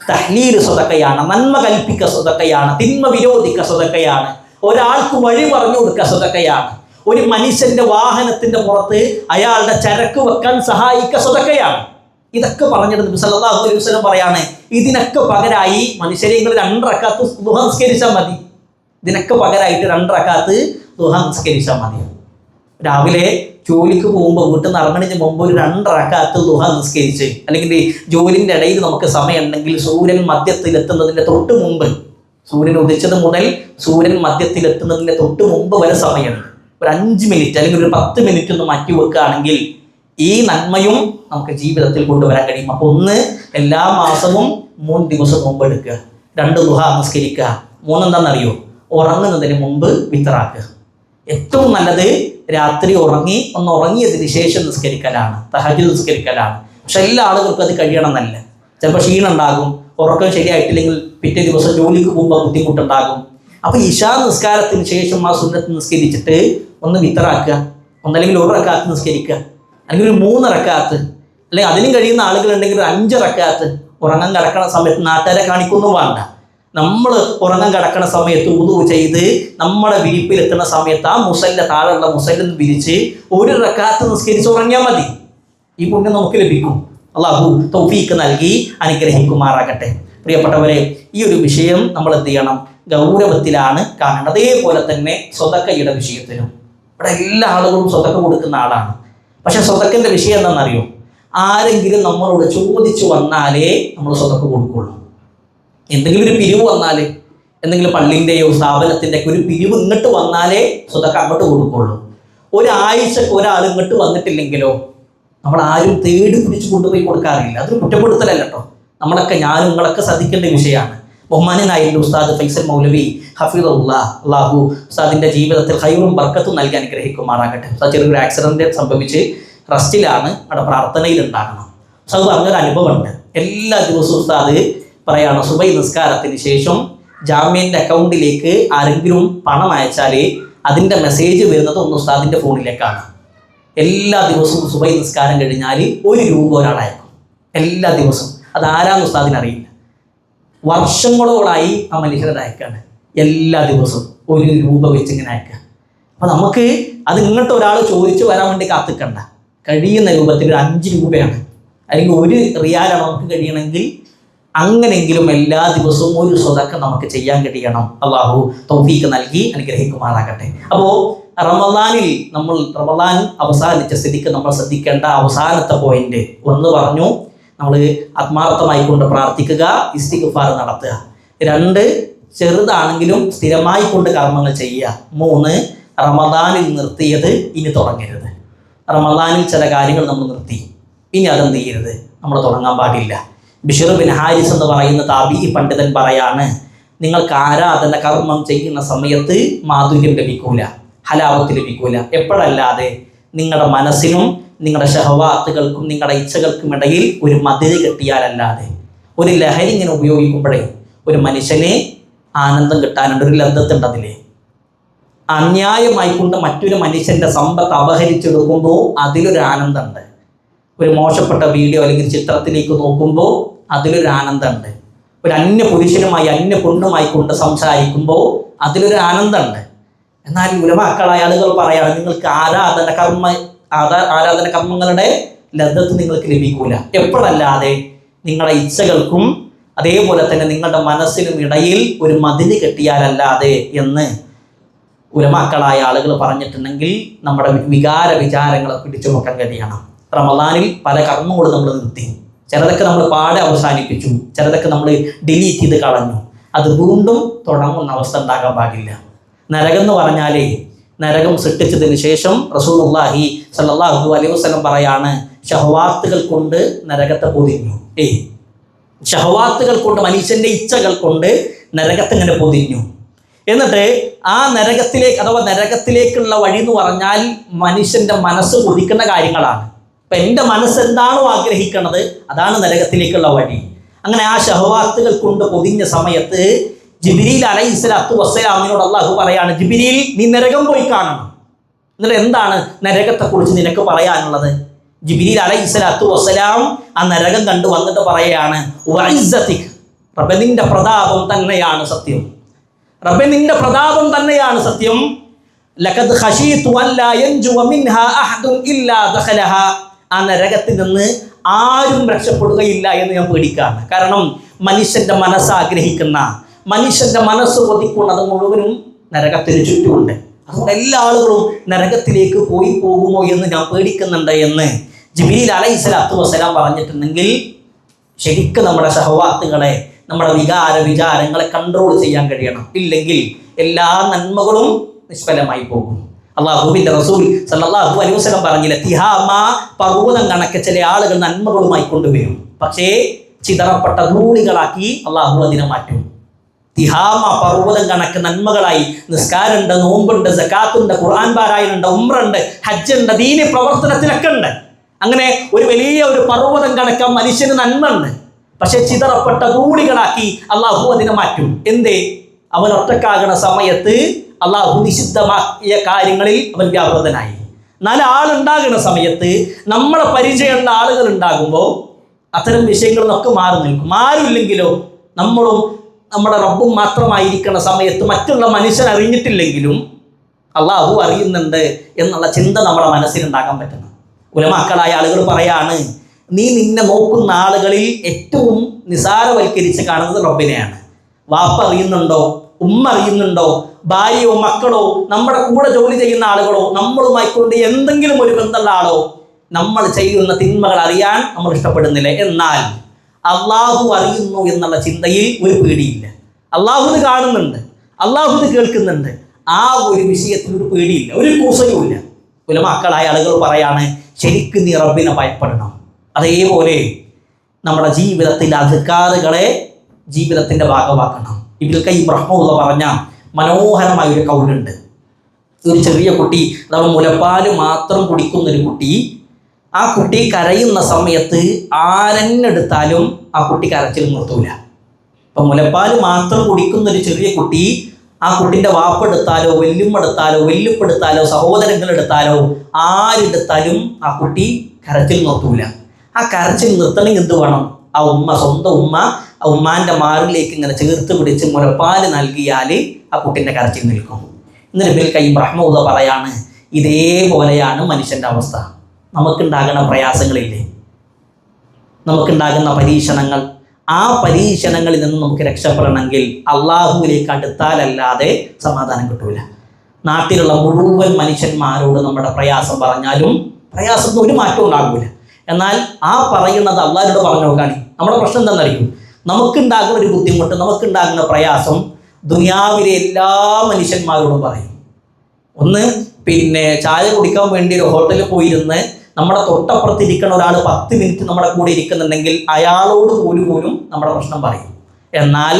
തഹ്ലീൽ സ്വതക്കയാണ്, നന്മ കൽപ്പിക്ക സ്വതക്കയാണ്, തിന്മ വിരോധിക്ക സ്വതക്കയാണ്, ഒരാൾക്ക് വഴി പറഞ്ഞു കൊടുക്കുക സ്വതക്കയാണ്, ഒരു മനുഷ്യന്റെ വാഹനത്തിന്റെ പുറത്ത് അയാളുടെ ചരക്ക് വെക്കാൻ സഹായിക്ക സ്വതക്കയാണ്. ഇതൊക്കെ പറഞ്ഞിട്ട് നബി സല്ലല്ലാഹു അലൈഹി വസല്ലം പറയാണ്, ഇതിനൊക്കെ പകരമായി മനുഷ്യരെ നിങ്ങൾ 2 റക്അത്ത് ദുഹ നിസ്കരിച്ചാൽ മതി. ഇതിനൊക്കെ പകരമായിട്ട് 2 റക്അത്ത് ദുഹ നിസ്കരിച്ചാൽ മതി. രാവിലെ ജോലിക്ക് പോകുമ്പോൾ വീട്ടിൽ നിന്ന് ഇറങ്ങണതിന് മുമ്പ് ഒരു 2 റക്അത്ത് ദുഹ നിസ്കരിച്ച്, അല്ലെങ്കിൽ ജോലിൻ്റെ ഇടയിൽ നമുക്ക് സമയം ഉണ്ടെങ്കിൽ സൂര്യൻ മധ്യത്തിലെത്തുന്നതിൻ്റെ തൊട്ട് മുമ്പ്, സൂര്യൻ ഉദിച്ചത് മുതൽ സൂര്യൻ മധ്യത്തിലെത്തുന്നതിൻ്റെ തൊട്ട് മുമ്പ് വരെ സമയമുണ്ട്. ഒരു 5 മിനിറ്റ് അല്ലെങ്കിൽ ഒരു 10 മിനിറ്റ് ഒന്ന് മാറ്റി വെക്കുകയാണെങ്കിൽ ഈ നന്മയും നമുക്ക് ജീവിതത്തിൽ കൊണ്ടുവരാൻ കഴിയും. അപ്പോൾ ഒന്ന്, എല്ലാ മാസവും 3 ദിവസം നോമ്പെടുക്കുക, 2 ദുഹ നിസ്കരിക്കുക. 3 എന്താണെന്നറിയോ? ഉറങ്ങുന്നതിന് മുമ്പ് വിത്തറാക്കുക. ഏറ്റവും നല്ലത് രാത്രി ഉറങ്ങിയതിന് ശേഷം നിസ്കരിക്കലാണ്, തഹജ്ജുദ് നിസ്കരിക്കലാണ്. പക്ഷെ എല്ലാ ആളുകൾക്കും അത് കഴിയണമെന്നല്ല. ചിലപ്പോൾ ക്ഷീണം ഉണ്ടാകും, ഉറക്കം ശരിയായിട്ടില്ലെങ്കിൽ പിറ്റേ ദിവസം ജോലിക്ക് പോകുമ്പോൾ ബുദ്ധിമുട്ടുണ്ടാകും. അപ്പോൾ ഇശാ നിസ്കാരത്തിന് ശേഷം ആ സുന്നത്ത് നിസ്കരിച്ചിട്ട് ഒന്ന് വിത്തറാക്കുക. ഒന്നല്ലെങ്കിൽ 1 റക്അത്ത് നിസ്കരിക്കുക, അല്ലെങ്കിൽ ഒരു 3 റക്അത്ത്, അല്ലെങ്കിൽ അതിനും കഴിയുന്ന ആളുകളുണ്ടെങ്കിൽ ഒരു 5 റക്അത്ത് ഉറങ്ങാൻ കിടക്കണ സമയത്ത് നാട്ടുകാരെ കാണിക്കൊന്നും വേണ്ട. നമ്മൾ ഉറങ്ങാൻ കിടക്കണ സമയത്ത് വുദു ചെയ്ത് നമ്മുടെ വിരിപ്പിലെത്തുന്ന സമയത്ത് ആ മുസല്ല താഴെയുള്ള മുസല്ലിൽ വിരിച്ച് 1 റക്അത്ത് നിസ്കരിച്ച് ഉറങ്ങിയാൽ മതി. ഈ പുണ്യം നമുക്ക് ലഭിക്കും. അള്ളാഹു തൗഫീക്ക് നൽകി അനുഗ്രഹിക്കുമാറാകട്ടെ. പ്രിയപ്പെട്ടവരെ, ഈ ഒരു വിഷയം നമ്മൾ എന്ത് ചെയ്യണം? ഗൗരവത്തിലാണ് കാണേണ്ടത്. അതേപോലെ തന്നെ സ്വതക്കയുടെ വിഷയത്തിലും ഇവിടെ എല്ലാ ആളുകളും സ്വതക്ക കൊടുക്കുന്ന ആളാണ്. പക്ഷെ സ്വതക്കൻ്റെ വിഷയം എന്താണെന്നറിയോ? ആരെങ്കിലും നമ്മളോട് ചോദിച്ചു വന്നാലേ നമ്മൾ സ്വതക്ക കൊടുക്കുള്ളൂ. എന്തെങ്കിലും ഒരു പിരിവ് വന്നാൽ, എന്തെങ്കിലും പള്ളിൻ്റെയോ സ്ഥാപനത്തിൻ്റെയൊക്കെ ഒരു പിരിവ് ഇങ്ങോട്ട് വന്നാലേ സ്വതക്ക അങ്ങോട്ട് കൊടുക്കുള്ളൂ. ഒരാഴ്ചക്ക് ഒരാൾ ഇങ്ങോട്ട് വന്നിട്ടില്ലെങ്കിലോ നമ്മൾ ആരും തേടി പിടിച്ച് കൊണ്ടുപോയി കൊടുക്കാറില്ല. അതൊരു കുറ്റപ്പെടുത്തലല്ല കേട്ടോ. നമ്മളൊക്കെ ഞാനും നിങ്ങളൊക്കെ ശ്രദ്ധിക്കേണ്ട വിഷയമാണ്. ബഹുമാനനായ ഉസ്താദ് ഫൈസൽ മൗലവി ഹഫീദുല്ലാഹ്, അള്ളാഹു ഉസ്താദിൻ്റെ ജീവിതത്തിൽ ഖൈറും ബർക്കത്തും നൽകി അനുഗ്രഹിക്കുമാറാകട്ടെ. ഉസ്താദ് ചെറിയൊരു ആക്സിഡൻറ്റ് സംഭവിച്ച് റെസ്റ്റിലാണ്. അവിടെ പ്രാർത്ഥനയിൽ ഉണ്ടാകണം. ഉസ്താദ് പറഞ്ഞൊരു അനുഭവമുണ്ട്. എല്ലാ ദിവസവും ഉസ്താദ് പറയാണ്, സുബൈ നിസ്കാരത്തിന് ശേഷം ജാമ്യൻ്റെ അക്കൗണ്ടിലേക്ക് ആരെങ്കിലും പണം അയച്ചാൽ അതിൻ്റെ മെസ്സേജ് വരുന്നത് ഒന്ന് ഉസ്താദിൻ്റെ ഫോണിലേക്കാണ്. എല്ലാ ദിവസവും സുബൈ നിസ്കാരം കഴിഞ്ഞാൽ 1 രൂപ ഒരാൾ അയക്കും. എല്ലാ ദിവസവും. അതാരാന്ന് ഉസ്താദിന് അറിയില്ല. വർഷങ്ങളോളായി ആ മനുഷ്യരുടെ അയക്കാണ്. എല്ലാ ദിവസവും 1 രൂപ വെച്ച് ഇങ്ങനെ അയക്കുക. അപ്പം നമുക്ക് അത് ഇങ്ങോട്ട് ഒരാൾ ചോദിച്ചു വരാൻ വേണ്ടി കാത്തിക്കണ്ട. കഴിയുന്ന രൂപത്തിൽ 5 രൂപയാണ് അല്ലെങ്കിൽ 1 റിയാലാണ് നമുക്ക് കഴിയണമെങ്കിൽ അങ്ങനെയെങ്കിലും എല്ലാ ദിവസവും ഒരു സ്വതക്ക നമുക്ക് ചെയ്യാൻ കഴിയണം. അള്ളാഹു തൗഫീക്ക് നൽകി അനുഗ്രഹിക്കുമാറാകട്ടെ. അപ്പോൾ റമദാൻ അവസാനിച്ച സ്ഥിതിക്ക് നമ്മൾ ശ്രദ്ധിക്കേണ്ട അവസാനത്തെ പോയിന്റ് ഒന്ന് പറഞ്ഞു. നമ്മൾ ആത്മാർത്ഥമായി കൊണ്ട് പ്രാർത്ഥിക്കുക, ഇസ്തിഗ്ഫാർ നടത്തുക. 2 ചെറുതാണെങ്കിലും സ്ഥിരമായി കൊണ്ട് കർമ്മങ്ങൾ ചെയ്യുക. 3 റമദാനിൽ നിർത്തിയത് ഇനി തുടങ്ങരുത്. റമദാനിൽ ചില കാര്യങ്ങൾ നമ്മൾ നിർത്തി, ഇനി അതെന്ത് ചെയ്യരുത്, നമ്മൾ തുടങ്ങാൻ പാടില്ല. ബിശ്ർ ബിൻ ഹാരിസ് എന്ന് പറയുന്ന താബിഈ പണ്ഡിതൻ പറയാണ്, നിങ്ങൾക്ക് ആരാധന കർമ്മം ചെയ്യുന്ന സമയത്ത് മാധുര്യം ലഭിക്കൂല, ഹലാവത്ത് ലഭിക്കൂല. എപ്പോഴല്ലാതെ നിങ്ങളുടെ മനസ്സിനും നിങ്ങളുടെ ഷഹവാത്തുകൾക്കും നിങ്ങളുടെ ഇച്ഛകൾക്കും ഇടയിൽ ഒരു മതില് കെട്ടിയാലല്ലാതെ. ഒരു ലഹരി ഇങ്ങനെ ഉപയോഗിക്കുമ്പോഴേ ഒരു മനുഷ്യനെ ആനന്ദം കിട്ടാനുണ്ട്, ഒരു ലബ്ധത്തുണ്ട് അതിൽ. അന്യായമായിക്കൊണ്ട് മറ്റൊരു മനുഷ്യൻ്റെ സമ്പത്ത് അപഹരിച്ചെടുക്കുമ്പോൾ അതിലൊരു ആനന്ദമുണ്ട്. ഒരു മോശപ്പെട്ട വീഡിയോ അല്ലെങ്കിൽ ചിത്രത്തിലേക്ക് നോക്കുമ്പോൾ അതിലൊരു ആനന്ദമുണ്ട്. ഒരു അന്യ പുരുഷനുമായി അന്യ പെണ്ണുമായി കൊണ്ട് സംസാരിക്കുമ്പോൾ അതിലൊരു ആനന്ദമുണ്ട്. എന്നാൽ ഉലമാക്കളായ ആളുകൾ പറയാണ്, നിങ്ങൾക്ക് ആരാധന കർമ്മങ്ങളുടെ ലബ്ധത്ത് നിങ്ങൾക്ക് ലഭിക്കൂല എപ്പോഴല്ലാതെ നിങ്ങളുടെ ഇച്ഛകൾക്കും അതേപോലെ തന്നെ നിങ്ങളുടെ മനസ്സിനും ഇടയിൽ ഒരു മതില് കെട്ടിയാലല്ലാതെ എന്ന് ഉലമാക്കളായ ആളുകൾ പറഞ്ഞിട്ടുണ്ടെങ്കിൽ നമ്മുടെ വിചാരങ്ങളെ പിടിച്ചു നോക്കാൻ കഴിയണം. റമദാനിൽ പല കർമ്മങ്ങളും നമ്മൾ നിർത്തി, ചിലതൊക്കെ നമ്മൾ പാടെ അവസാനിപ്പിച്ചു, ചിലതൊക്കെ നമ്മൾ ഡിലീറ്റ് ചെയ്ത് കളഞ്ഞു. അത് വീണ്ടും തുടങ്ങുന്ന അവസ്ഥ ഉണ്ടാകാൻ പാടില്ല. നരകം എന്ന് പറഞ്ഞാലേ, നരകം സൃഷ്ടിച്ചതിന് ശേഷം റസൂലുള്ളാഹി സ്വല്ലല്ലാഹു അലൈഹി വസല്ലം പറയാണ്, ഷഹവാത്തുകൾ കൊണ്ട് നരകത്തെ പൊതിഞ്ഞു. ഷഹവാത്തുകൾ കൊണ്ട്, മനുഷ്യൻ്റെ ഇച്ഛകൾ കൊണ്ട് നരകത്തെ ഇങ്ങനെ പൊതിഞ്ഞു. എന്നിട്ട് ആ നരകത്തിലേക്ക് അഥവാ നരകത്തിലേക്കുള്ള വഴി എന്ന് പറഞ്ഞാൽ മനുഷ്യൻ്റെ മനസ്സ് കൊതിക്കുന്ന കാര്യങ്ങളാണ്. അപ്പം എൻ്റെ മനസ്സ് എന്താണോ ആഗ്രഹിക്കുന്നത് അതാണ് നരകത്തിലേക്കുള്ള വഴി. അങ്ങനെ ആ ഷഹവാത്തുകൾ കൊണ്ട് പൊതിഞ്ഞ സമയത്ത് ജിബ്രീൽ അലൈഹിസ്സലാത്തു വസ്സലാമിനോട് അള്ളാഹു പറയാണ്, ജിബ്രീൽ നീ നരകം പോയി കാണണം. എന്നിട്ട് എന്താണ് നരകത്തെക്കുറിച്ച് നിനക്ക് പറയാനുള്ളത്? ജിബ്രീൽ അലൈഹിസ്സലാത്തു വസ്സലാം ആ നരകം കണ്ടു വന്നിട്ട് പറയാണ്, വഇസ്സതിക്, റബ്ബേ നിന്റെ പ്രതാപം തന്നെയാണ് സത്യം, റബ്ബേ നിന്റെ പ്രതാപം തന്നെയാണ് സത്യം. ലഖദ് ഖശീതു അല്ലാ യൻജുവ മിൻഹാ അഹദുൻ ഇല്ലാ ദഖലഹാ, ആ നരകത്തിൽ നിന്ന് ആരും രക്ഷപ്പെടുകയില്ല എന്ന് ഞാൻ പേടിക്കാണ്. കാരണം മനുഷ്യൻ്റെ മനസ്സ് ആഗ്രഹിക്കുന്ന, മനുഷ്യൻ്റെ മനസ്സ് കൊതിക്കുന്നത് മുഴുവനും നരകത്തിന് ചുറ്റുമുണ്ട്. അതുകൊണ്ട് എല്ലാ ആളുകളും നരകത്തിലേക്ക് പോകുമോ എന്ന് ഞാൻ പേടിക്കുന്നുണ്ട് എന്ന് ജിബ്രീൽ അലൈഹിസ്സലാത്തു വസ്സലാം പറഞ്ഞിട്ടുണ്ടെങ്കിൽ ശരിക്കും നമ്മുടെ ഷഹവാത്തുകളെ, നമ്മുടെ വിചാരങ്ങളെ കൺട്രോൾ ചെയ്യാൻ കഴിയണം. ഇല്ലെങ്കിൽ എല്ലാ നന്മകളും നിഷ്ഫലമായി പോകും. അള്ളാഹുവിൻ്റെ റസൂൽ സല്ലല്ലാഹു അലൈഹി വസല്ലം പറഞ്ഞില്ല, തിഹാമ പർവ്വതം കണക്കെ ചില ആളുകൾ നന്മകളുമായി കൊണ്ടുവരും, പക്ഷേ ചിതറപ്പെട്ട ധൂളികളാക്കി അള്ളാഹു അതിനെ മാറ്റും. തിഹാമ പർവ്വതം കണക്ക് നന്മകളായി, നിസ്കാരമുണ്ട്, നോമ്പുണ്ട്, സകാത്തുണ്ട്, ഖുർആൻ പാരായണമുണ്ട്, ഉംറയുണ്ട്, ഹജ്ജുണ്ട്, ദീനി പ്രവർത്തനത്തിലൊക്കെ ഉണ്ട്. അങ്ങനെ ഒരു വലിയ ഒരു പർവ്വതം കണക്ക മനുഷ്യന് നന്മയുണ്ട്, പക്ഷെ ചിതറപ്പെട്ട ധൂളികളാക്കി അള്ളാഹു അതിനെ മാറ്റും. എന്തേ? അവൻ ഒറ്റക്കാകുന്ന സമയത്ത് അള്ളാഹു നിഷിദ്ധമാക്കിയ കാര്യങ്ങളിൽ അവൻ വ്യാപൃതനായി. നാല് ആളുണ്ടാകുന്ന സമയത്ത് നമ്മളെ പരിചയമുള്ള ആളുകൾ ഉണ്ടാകുമ്പോൾ അത്തരം വിഷയങ്ങളിലൊക്കെ മാറി നിൽക്കും. ആരുമില്ലെങ്കിലോ നമ്മളും നമ്മുടെ റബ്ബും മാത്രമായിരിക്കുന്ന സമയത്ത് മറ്റുള്ള മനുഷ്യൻ അറിഞ്ഞിട്ടില്ലെങ്കിലും അള്ളാഹു അറിയുന്നുണ്ട് എന്നുള്ള ചിന്ത നമ്മുടെ മനസ്സിലുണ്ടാകാൻ പറ്റണം. ഉലമാക്കളായ ആളുകൾ പറയാണ്, നീ നിന്നെ നോക്കുന്ന ആളുകളിൽ ഏറ്റവും നിസാരവൽക്കരിച്ച് കാണുന്നത് റബ്ബിനെയാണ്. വാപ്പ അറിയുന്നുണ്ടോ, ഉമ്മ അറിയുന്നുണ്ടോ, ഭാര്യയോ മക്കളോ, നമ്മുടെ കൂടെ ജോലി ചെയ്യുന്ന ആളുകളോ, നമ്മളുമായി കൊണ്ട് എന്തെങ്കിലും ഒരു ബന്ധമുള്ള ആളോ നമ്മൾ ചെയ്യുന്ന തിന്മകൾ അറിയാൻ നമ്മൾ ഇഷ്ടപ്പെടുന്നില്ല. എന്നാൽ അള്ളാഹു അറിയുന്നു എന്നുള്ള ചിന്തയിൽ ഒരു പേടിയില്ല. അള്ളാഹു ഇത് കാണുന്നുണ്ട്, അള്ളാഹു ഇത് കേൾക്കുന്നുണ്ട്, ആ ഒരു വിഷയത്തിൽ ഒരു പേടിയില്ല, ഒരു കൂസയുമില്ല. ഉലമാക്കളായ ആളുകൾ പറയാണ്, ശരിക്കും നീ റബ്ബിനെ ഭയപ്പെടണം. അതേപോലെ നമ്മുടെ ജീവിതത്തിൻ്റെ അധികാറുകളെ ജീവിതത്തിൻ്റെ ഭാഗമാക്കണം. ഇബ്നുൽ ഖയ്യിം റഹ്മത്തുള്ളാഹി പറഞ്ഞ മനോഹരമായ ഒരു കൗലുണ്ട്. ഒരു ചെറിയ കുട്ടി, അഥവാ മുലപ്പാല് മാത്രം കുടിക്കുന്നൊരു കുട്ടി, ആ കുട്ടി കരയുന്ന സമയത്ത് ആരെന്നെടുത്താലും ആ കുട്ടി കരച്ചിൽ നിർത്തൂല. അപ്പം മുലപ്പാല് മാത്രം കുടിക്കുന്നൊരു ചെറിയ കുട്ടി, ആ കുട്ടിൻ്റെ വാപ്പെടുത്താലോ വെല്ലുമെടുത്താലോ വെല്ലുപ്പെടുത്താലോ സഹോദരങ്ങളെടുത്താലോ ആരെടുത്താലും ആ കുട്ടി കരച്ചിൽ നിർത്തൂല. ആ കരച്ചിൽ നിർത്തണമെങ്കിൽ എന്ത് വേണം? ആ ഉമ്മ, സ്വന്തം ഉമ്മ, ആ ഉമ്മാൻ്റെ മാറിലേക്ക് ഇങ്ങനെ ചേർത്ത് പിടിച്ച് മുലപ്പാല് നൽകിയാൽ ആ കുട്ടീൻ്റെ കരച്ചിൽ നിൽക്കും. എന്നിട്ട് ഇബ്നുൽ ഖയ്യിം റഹ്മത്തുള്ളാഹി പറയാണ്, ഇതേപോലെയാണ് മനുഷ്യൻ്റെ അവസ്ഥ. നമുക്കുണ്ടാകുന്ന പ്രയാസങ്ങളില്ലേ, നമുക്കുണ്ടാകുന്ന പരീക്ഷണങ്ങൾ, ആ പരീക്ഷണങ്ങളിൽ നിന്ന് നമുക്ക് രക്ഷപ്പെടണമെങ്കിൽ അള്ളാഹുവിലേക്ക് അടുത്താലല്ലാതെ സമാധാനം കിട്ടൂല. നാട്ടിലുള്ള മുഴുവൻ മനുഷ്യന്മാരോട് നമ്മുടെ പ്രയാസം പറഞ്ഞാലും പ്രയാസത്തിന് ഒരു മാറ്റവും ഉണ്ടാകില്ല. എന്നാൽ ആ പറയുന്നത് അള്ളാഹുവിനോട് പറഞ്ഞു നോക്കുകയാണ്. നമ്മുടെ പ്രശ്നം എന്താണെന്നറിയും? നമുക്കുണ്ടാകുന്ന ഒരു ബുദ്ധിമുട്ട്, നമുക്കുണ്ടാകുന്ന പ്രയാസം ദുനിയാവിലെ എല്ലാ മനുഷ്യന്മാരോടും പറയും. ഒന്ന്, ചായ കുടിക്കാൻ വേണ്ടി ഒരു ഹോട്ടലിൽ പോയിരുന്ന് നമ്മുടെ തൊട്ടപ്പുറത്തിരിക്കുന്ന ഒരാൾ 10 മിനിറ്റ് നമ്മുടെ കൂടെ ഇരിക്കുന്നുണ്ടെങ്കിൽ അയാളോട് പോലും നമ്മുടെ പ്രശ്നം പറയും. എന്നാൽ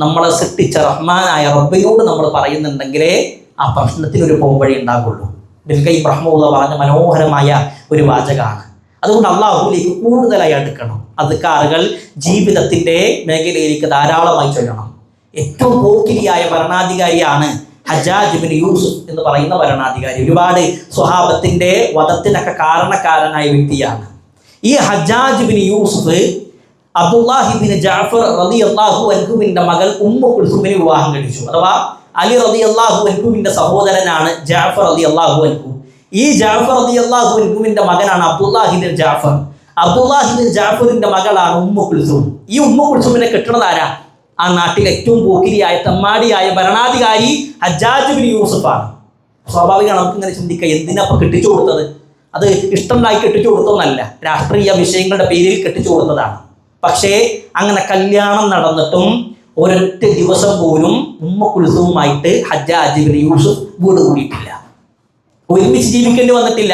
നമ്മളെ സൃഷ്ടിച്ച റഹ്മാനായ റബ്ബിനോട് നമ്മൾ പറയുന്നുണ്ടെങ്കിലേ ആ പ്രശ്നത്തിനൊരു പോംവഴി ഉണ്ടാകുള്ളൂ. ഇബ്നുൽ ഖയ്യിം റഹ്മത്തുള്ളാഹി പറഞ്ഞ മനോഹരമായ ഒരു വാചകമാണ്. അതുകൊണ്ട് അള്ളാഹുവിലേക്ക് കൂടുതലായി അടുക്കണം. അദ്കാറുകൾ ജീവിതത്തിൻ്റെ മേഖലയിലേക്ക് ധാരാളമായി ചൊല്ലണം. ഏറ്റവും പോക്കിരിയായ ഭരണാധികാരിയാണ് ഹജ്ജാജ് ഇബ്നു യൂസുഫ് എന്ന് പറയുന്ന ഭരണാധികാരി. ഒരുപാട് സ്വഹാബത്തിൻ്റെ വധത്തിനൊക്കെ കാരണക്കാരനായ വ്യക്തിയാണ്. ഈ ഹജ്ജാജ് ഇബ്നു യൂസുഫ് അബ്ദുല്ലാഹി ഇബ്നു ജഅഫർ റളിയല്ലാഹു അൻഹുവിൻ്റെ മകൾ ഉമ്മു കുൽസുമിനെ വിവാഹം കഴിച്ചു. അഥവാ അലി റളിയല്ലാഹു അൻഹുവിൻ്റെ സഹോദരനാണ് ജഅഫർ റളിയല്ലാഹു അൻഹു. ഈ ജഅഫർ റളിയല്ലാഹു അൻഹുവിൻ്റെ മകനാണ് അബ്ദുല്ലാഹി ഇബ്നു ജഅഫർ. അബ്ദുല്ലാഹി ഇബ്നു ജഅഫറിൻ്റെ മകളാണ് ഉമ്മു കുൽസും. ഈ ഉമ്മു കുൽസുമിനെ കെട്ടുന്നത് ആരാ? ആ നാട്ടിൽ ഏറ്റവും പോക്കിരിയായ തെമ്മാടിയായ ഭരണാധികാരി ഹജ്ജാജ് ഇബ്നു യൂസുഫാണ്. സ്വാഭാവികമാണ് നമുക്ക് ഇങ്ങനെ ചിന്തിക്കുക, എന്തിനാ അപ്പം കെട്ടിച്ചു കൊടുത്തത്? അത് ഇഷ്ടമുണ്ടായി കെട്ടിച്ചു കൊടുത്തതെന്നല്ല, രാഷ്ട്രീയ വിഷയങ്ങളുടെ പേരിൽ കെട്ടിച്ചു കൊടുത്തതാണ്. പക്ഷേ അങ്ങനെ കല്യാണം നടന്നിട്ടും ഒരൊറ്റ ദിവസം പോലും ഉമ്മു കുൽസുവുമായിട്ട് ഹജ്ജാജ് ഇബ്നു യൂസുഫ് വീട് കൂടിയിട്ടില്ല, ഒരുമിച്ച് ജീവിക്കേണ്ടി വന്നിട്ടില്ല.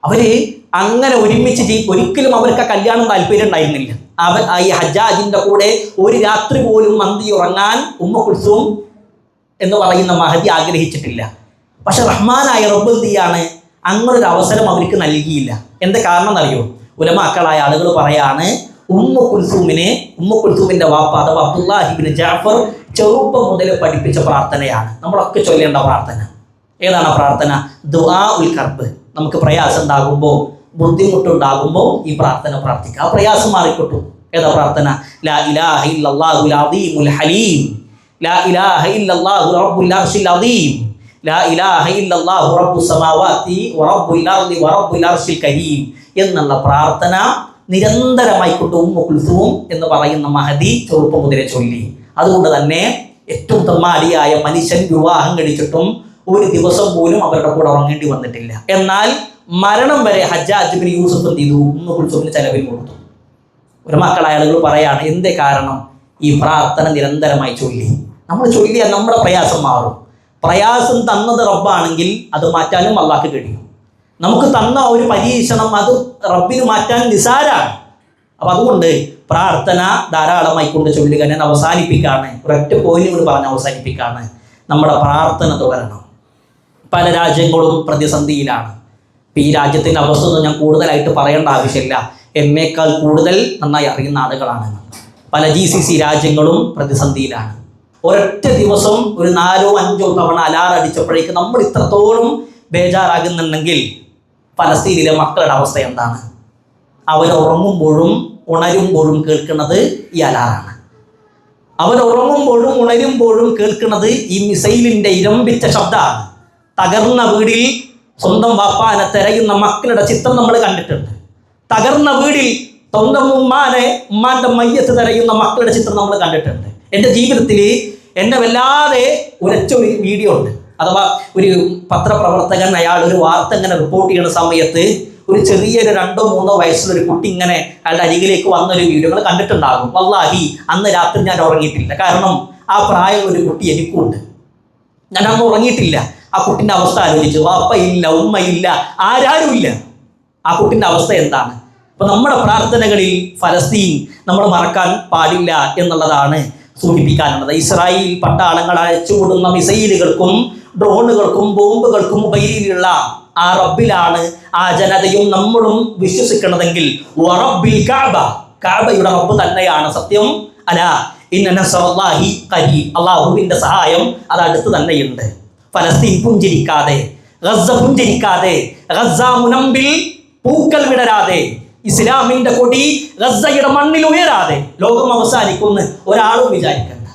അവര് അങ്ങനെ ഒരുമിച്ച് ഒരിക്കലും അവർക്ക് ആ കല്യാണം താല്പര്യം ഉണ്ടായിരുന്നില്ല. ഈ ഹജ്ജാജിൻ്റെ കൂടെ ഒരു രാത്രി പോലും മന്തി ഉറങ്ങാൻ ഉമ്മു കുൽസും എന്ന് പറയുന്ന മഹദി ആഗ്രഹിച്ചിട്ടില്ല. പക്ഷെ റഹ്മാനായ റബ്ബ് എന്തിയാണ് അങ്ങനൊരു അവസരം അവർക്ക് നൽകിയില്ല. എന്താ കാരണം എന്നറിയോ? ഉലമാക്കളായ ആളുകൾ പറയാണ്, ഉമ്മു കുൽസുമിൻ്റെ വാപ്പ അഥവാ അബ്ദുല്ലാഹി ഇബ്നു ജഅഫർ ചെറുപ്പം മുതൽ പഠിപ്പിച്ച പ്രാർത്ഥനയാണ് നമ്മളൊക്കെ ചൊല്ലേണ്ട പ്രാർത്ഥന. ഏതാണ് പ്രാർത്ഥന? ദുആ ഉൽ കർബ്. നമുക്ക് പ്രയാസം ഉണ്ടാകുമ്പോൾ, ബുദ്ധിമുട്ടുണ്ടാകുമ്പോൾ ഈ പ്രാർത്ഥന പ്രാർത്ഥിക്കുക, ആ പ്രയാസം മാറിക്കിട്ടും. ഏതാ പ്രാർത്ഥന? ലാ ഇലാഹ ഇല്ലല്ലാഹുൽ അദീമുൽ ഹലീം, ലാ ഇലാഹ ഇല്ലല്ലാഹു റബ്ബുൽ അർശിൽ അദീം, ലാ ഇലാഹ ഇല്ലല്ലാഹു റബ്ബുസ് സമാവാതി വറബ്ബുൽ അർളി വറബ്ബുൽ അർശിൽ കരീം എന്നുള്ള പ്രാർത്ഥന നിരന്തരമായി കൊണ്ട് ഉമ്മു കുൽസും എന്ന് പറയുന്ന മഹദി ചെറുപ്പം മുതലേ ചൊല്ലി. അതുകൊണ്ട് തന്നെ ഏറ്റവും തെമ്മാടിയായ മനുഷ്യൻ വിവാഹം കഴിച്ചിട്ടും ഒരു ദിവസം പോലും അവരുടെ കൂടെ ഉറങ്ങേണ്ടി വന്നിട്ടില്ല. എന്നാൽ മരണം വരെ ഹജ്ജാജ് ഇബ്നു യൂസുഫ് എന്ത് ചെയ്തു? ഉമ്മു കുൽസുമിന് ചെലവിൽ കൊടുത്തു. ഒരു മക്കളായ ആളുകൾ പറയാണ്, എന്തേ കാരണം? ഈ പ്രാർത്ഥന നിരന്തരമായി ചൊല്ലി. നമ്മൾ ചൊല്ലിയാൽ നമ്മുടെ പ്രയാസം മാറും. പ്രയാസം തന്നത് റബ്ബാണെങ്കിൽ അത് മാറ്റാനും അള്ളാഹ്ക്ക് കഴിയും. നമുക്ക് തന്ന ഒരു പരീക്ഷണം അത് റബ്ബിന് മാറ്റാൻ നിസാരാണ്. അപ്പം അതുകൊണ്ട് പ്രാർത്ഥന ധാരാളമായി കൊണ്ട് ചൊല്ലുക. ഞാൻ അവസാനിപ്പിക്കാണ്, ഒരൊറ്റ പോയിന്റ് പറഞ്ഞ് അവസാനിപ്പിക്കാണ്. നമ്മുടെ പ്രാർത്ഥന തുടരണം. പല രാജ്യങ്ങളും പ്രതിസന്ധിയിലാണ്. ഈ രാജ്യത്തിൻ്റെ അവസ്ഥ ഒന്നും ഞാൻ കൂടുതലായിട്ട് പറയേണ്ട ആവശ്യമില്ല, എന്നേക്കാൾ കൂടുതൽ നന്നായി അറിയുന്ന ആളുകളാണ്. പല GCC രാജ്യങ്ങളും പ്രതിസന്ധിയിലാണ്. ഒരൊറ്റ ദിവസം ഒരു 4-5 തവണ അലാറം അടിച്ചപ്പോഴേക്ക് നമ്മൾ ഇത്രത്തോളം ബേജാറാകുന്നുണ്ടെങ്കിൽ ഫലസ്തീനിലെ മക്കളുടെ അവസ്ഥ എന്താണ്? അവർ ഉറങ്ങുമ്പോഴും ഉണരുമ്പോഴും കേൾക്കുന്നത് ഈ അലാറാണ്. അവർ ഉറങ്ങുമ്പോഴും ഉണരുമ്പോഴും കേൾക്കുന്നത് ഈ മിസൈലിൻ്റെ ഇരമ്പിച്ച ശബ്ദമാണ്. തകർന്ന വീടിൽ സ്വന്തം വാപ്പാനെ തിരയുന്ന മക്കളുടെ ചിത്രം നമ്മൾ കണ്ടിട്ടുണ്ട്. തകർന്ന വീടിൽ സ്വന്തം ഉമ്മാന്റെ മയ്യത്ത് തിരയുന്ന മക്കളുടെ ചിത്രം നമ്മൾ കണ്ടിട്ടുണ്ട്. എൻ്റെ ജീവിതത്തിൽ എന്നെ വല്ലാതെ ഉരച്ചൊരു വീഡിയോ ഉണ്ട്. അഥവാ ഒരു പത്രപ്രവർത്തകൻ അയാൾ ഒരു വാർത്ത ഇങ്ങനെ റിപ്പോർട്ട് ചെയ്യുന്ന സമയത്ത് ഒരു ചെറിയൊരു 2-3 വയസ്സുള്ള ഒരു കുട്ടി ഇങ്ങനെ അയാളുടെ അരികിലേക്ക് വന്നൊരു വീഡിയോ നിങ്ങൾ കണ്ടിട്ടുണ്ടാകും. വല്ലാഹി അന്ന് രാത്രി ഞാൻ ഉറങ്ങിയിട്ടില്ല. കാരണം ആ പ്രായമുള്ള ഒരു കുട്ടി എനിക്കുണ്ട്. ഞാൻ അന്ന് ഉറങ്ങിയിട്ടില്ല. ആ കുട്ടിൻ്റെ അവസ്ഥ ആലോചിച്ചു. വാപ്പയില്ല, ഉമ്മയില്ല, ആരാരുമില്ല. ആ കുട്ടിൻ്റെ അവസ്ഥ എന്താണ്? അപ്പൊ നമ്മുടെ പ്രാർത്ഥനകളിൽ ഫലസ്തീൻ നമ്മൾ മറക്കാൻ പാടില്ല എന്നുള്ളതാണ് സൂചിപ്പിക്കാനുള്ളത്. ഇസ്രായേൽ പട്ടാളങ്ങൾ അയച്ചുവിടുന്ന മിസൈലുകൾക്കും ഡ്രോണുകൾക്കും ബോംബുകൾക്കും ഉപരിയിലുള്ള ആ റബ്ബിലാണ് ആ ജനതയും നമ്മളും വിശ്വസിക്കണതെങ്കിൽ വറബ്ബിൽ കഅബ, കഅബയുടെ റബ്ബ് തന്നെയാണ് സത്യം. അലാ ഇന്ന നസ്റല്ലാഹി ഖരീബ്, അല്ലാഹുവിന്റെ സഹായം അത് അടുത്ത് തന്നെയുണ്ട്. ഫലസ്തീൻ പുഞ്ചിരിക്കാതെ, ഗസ പുഞ്ചിരിക്കാതെ, ഗസ മുനമ്പിൽ പൂക്കൾ വിടരാതെ, ഇസ്ലാമിന്റെ കൊടി ഗസയുടെ മണ്ണിൽ ഉയരാതെ ലോകം അവസാനിക്കുമെന്ന് ഒരാളും വിചാരിക്കണ്ട.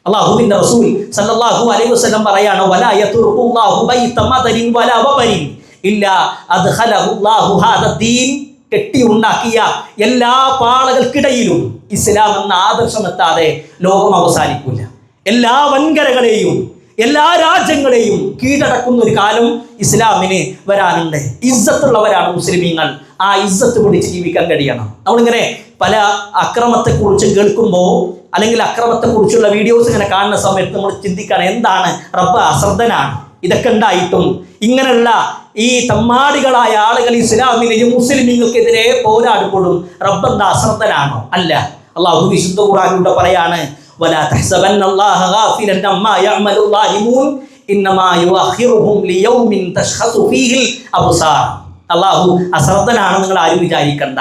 അല്ലാഹുവിന്റെ റസൂൽ സല്ലല്ലാഹു അലൈഹി വസല്ലം പറയാണ്, വലാ യതുറുല്ലാഹു ബൈത മദരിൻ വലാ വബരിൻ ഇല്ലാ അദ്ഖലഹുല്ലാഹു ഹാദദ്ദീൻ. കെട്ടി ഉണ്ടാക്കിയ എല്ലാ പാളകൾക്കിടയിലും ഇസ്ലാം എന്ന ആദർശം എത്താതെ ലോകം അവസാനിക്കില്ല. എല്ലാ വൻകരകളെയും എല്ലാ രാജ്യങ്ങളെയും കീഴടക്കുന്ന ഒരു കാലം ഇസ്ലാമിന് വരാനുണ്ട്. ഇസ്സത്തുള്ളവരാണ് മുസ്ലിമീങ്ങൾ. ആ ഇസ്സത്ത് പിടിച്ച് ജീവിക്കാൻ കഴിയണം. നമ്മളിങ്ങനെ പല അക്രമത്തെക്കുറിച്ച് കേൾക്കുമ്പോൾ അല്ലെങ്കിൽ അക്രമത്തെക്കുറിച്ചുള്ള വീഡിയോസ് ഇങ്ങനെ കാണുന്ന സമയത്ത് നമ്മൾ ചിന്തിക്കണം, എന്താണ് റബ്ബ് അശ്രദ്ധനാണ്? ഇതൊക്കെ ഉണ്ടായിട്ടും ഇങ്ങനെയുള്ള ഈ തമ്മാടികളായ ആളുകൾ ഇസ്ലാമിനെയും മുസ്ലിമീങ്ങൾക്കെതിരെ പോരാടുമ്പോഴും റബ്ബ് എന്താ അശ്രദ്ധനാണോ? അല്ല. അള്ളാഹു വിശുദ്ധ ഖുർആനിലൂടെ പറയാണ്, വലാ തഹ്സബന്നല്ലാഹ ഗാഫിലൻ അമ്മാ യഅമലു ളാലിമൂൻ ഇന്നമാ യുഅഖിറുഹും ലിയൗമിൻ തശ്ഖസു ഫീഹിൽ അബ്സാർ. അള്ളാഹു അശ്രദ്ധനാണ് നിങ്ങൾ ആരും വിചാരിക്കണ്ട.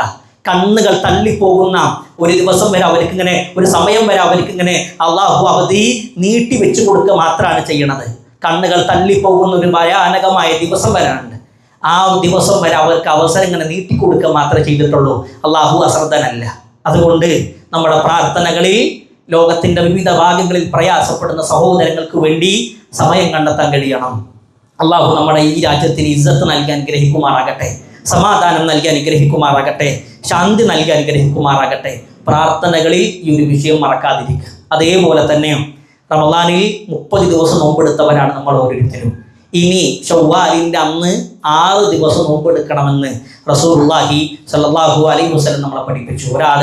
കണ്ണുകൾ തള്ളിപ്പോകുന്ന ഒരു ദിവസം വരെ അവർക്ക് ഇങ്ങനെ, ഒരു സമയം വരെ അവർക്ക് ഇങ്ങനെ അള്ളാഹു അവധി നീട്ടി വെച്ചു കൊടുക്കുക മാത്രമാണ് ചെയ്യണത്. കണ്ണുകൾ തള്ളിപ്പോകുന്ന ഒരു ഭയാനകമായ ദിവസം വരാനുണ്ട്. ആ ദിവസം വരെ അവർക്ക് അവസരം ഇങ്ങനെ നീട്ടിക്കൊടുക്കുക മാത്രമേ ചെയ്തിട്ടുള്ളൂ. അള്ളാഹു അശ്രദ്ധനല്ല. അതുകൊണ്ട് നമ്മുടെ പ്രാർത്ഥനകളിൽ ലോകത്തിൻ്റെ വിവിധ ഭാഗങ്ങളിൽ പ്രയാസപ്പെടുന്ന സഹോദരങ്ങൾക്ക് വേണ്ടി സമയം കണ്ടെത്താൻ കഴിയണം. അള്ളാഹു നമ്മുടെ ഈ രാജ്യത്തിന് ഇസ്സത്ത് നൽകി അനുഗ്രഹിക്കുമാറാകട്ടെ, സമാധാനം നൽകി അനുഗ്രഹിക്കുമാറാകട്ടെ, ശാന്തി നൽകി അനുഗ്രഹിക്കുമാറാകട്ടെ. പ്രാർത്ഥനകളിൽ ഈ ഒരു വിഷയം മറക്കാതിരിക്കുക. അതേപോലെ തന്നെ റമദാനിൽ 30 ദിവസം നോമ്പെടുത്തവരാണ് നമ്മൾ ഓരോരുത്തരും. ഇനി ശവ്വാലിൻ്റെ അന്ന് 6 ദിവസം നോമ്പെടുക്കണമെന്ന് റസൂലുള്ളാഹി സ്വല്ലല്ലാഹു അലൈഹി വസല്ലം നമ്മളെ പഠിപ്പിച്ചു. ഒരാൾ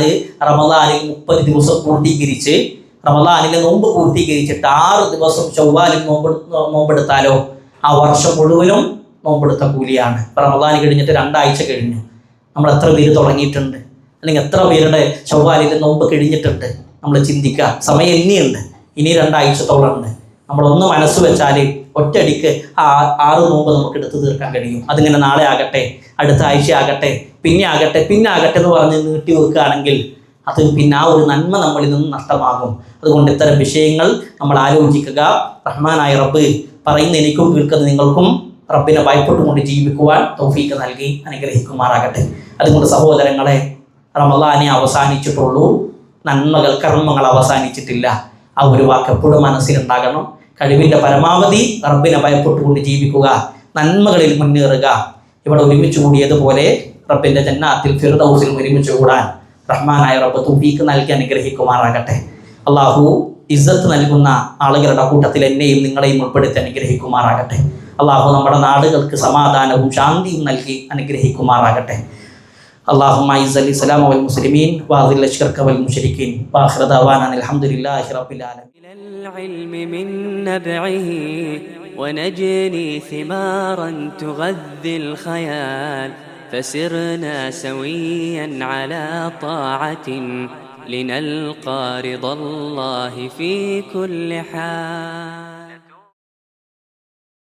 റമദാനിൽ 30 ദിവസം പൂർത്തീകരിച്ച്, റമദാനിലെ നോമ്പ് പൂർത്തീകരിച്ചിട്ട് 6 ദിവസം ശവ്വാലിൽ നോമ്പെടുത്താലോ ആ വർഷം മുഴുവനും നോമ്പെടുത്ത കൂലിയാണ്. റമദാൻ കഴിഞ്ഞിട്ട് 2 ആഴ്ച കഴിഞ്ഞു. നമ്മൾ എത്ര പേര് തുടങ്ങിയിട്ടുണ്ട്? അല്ലെങ്കിൽ എത്ര പേരുടെ ശവ്വാലിൽ നോമ്പ് കഴിഞ്ഞിട്ടുണ്ട്? നമ്മൾ ചിന്തിക്കുക. സമയം ഇനിയുണ്ട്, ഇനി 2 ആഴ്ചത്തോളം ഉണ്ട്. നമ്മളൊന്ന് മനസ്സ് വെച്ചാൽ ഒറ്റയടിക്ക് 6 നോമ്പ് നമുക്ക് എടുത്തു തീർക്കാൻ കഴിയും. അതിങ്ങനെ നാളെ ആകട്ടെ, അടുത്ത ആഴ്ച ആകട്ടെ, പിന്നെ ആകട്ടെ എന്ന് പറഞ്ഞ് നീട്ടി വെക്കുകയാണെങ്കിൽ അത് പിന്നെ ആ ഒരു നന്മ നമ്മളിൽ നിന്ന് നഷ്ടമാകും. അതുകൊണ്ട് ഇത്തരം വിഷയങ്ങൾ നമ്മൾ ആലോചിക്കുക. റഹ്മാനായ റബ്ബ് പറയുന്ന എനിക്കും കേൾക്കുന്ന നിങ്ങൾക്കും റബ്ബിനെ ഭയപ്പെട്ടുകൊണ്ട് ജീവിക്കുവാൻ തൗഫീഖ് നൽകി അനുഗ്രഹിക്കുമാറാകട്ടെ. അതുകൊണ്ട് സഹോദരങ്ങളെ, റമദാനെ അവസാനിച്ചിട്ടുള്ളൂ, നന്മകൾ കർമ്മങ്ങൾ അവസാനിച്ചിട്ടില്ല. ആ ഒരു വാക്ക് എപ്പോഴും മനസ്സിലുണ്ടാകണം. കഴിവിൻ്റെ പരമാവധി റബ്ബിനെ ഭയപ്പെട്ടുകൊണ്ട് ജീവിക്കുക, നന്മകളിൽ മുന്നേറുക. ഇവിടെ ഒരുമിച്ച് കൂടിയതുപോലെ റബ്ബിൻ്റെ ജന്നാത്തിൽ ഫിർദൗസിൽ ഒരുമിച്ച് കൂടാൻ റഹ്മാനായ റബ്ബ് തൗഫീഖ് നൽകി അനുഗ്രഹിക്കുമാറാകട്ടെ. അള്ളാഹു ഇസ്സത്ത് നൽകുന്ന ആളുകളുടെ കൂട്ടത്തിൽ എന്നെയും നിങ്ങളെയും ഉൾപ്പെടുത്തി അനുഗ്രഹിക്കുമാറാകട്ടെ. അള്ളാഹു നമ്മുടെ നാടുകൾക്ക് സമാധാനവും ശാന്തിയും നൽകി അനുഗ്രഹിക്കുമാറാകട്ടെ. اللهم اعز الاسلام والمسلمين واذل الشرك والمشركين واخر دعوانا الحمد لله رب العالمين. إلى العلم من نبعه ونجني ثمارا تغذي الخيال فسرنا سويا على طاعة لنلقى رضا الله في كل حال.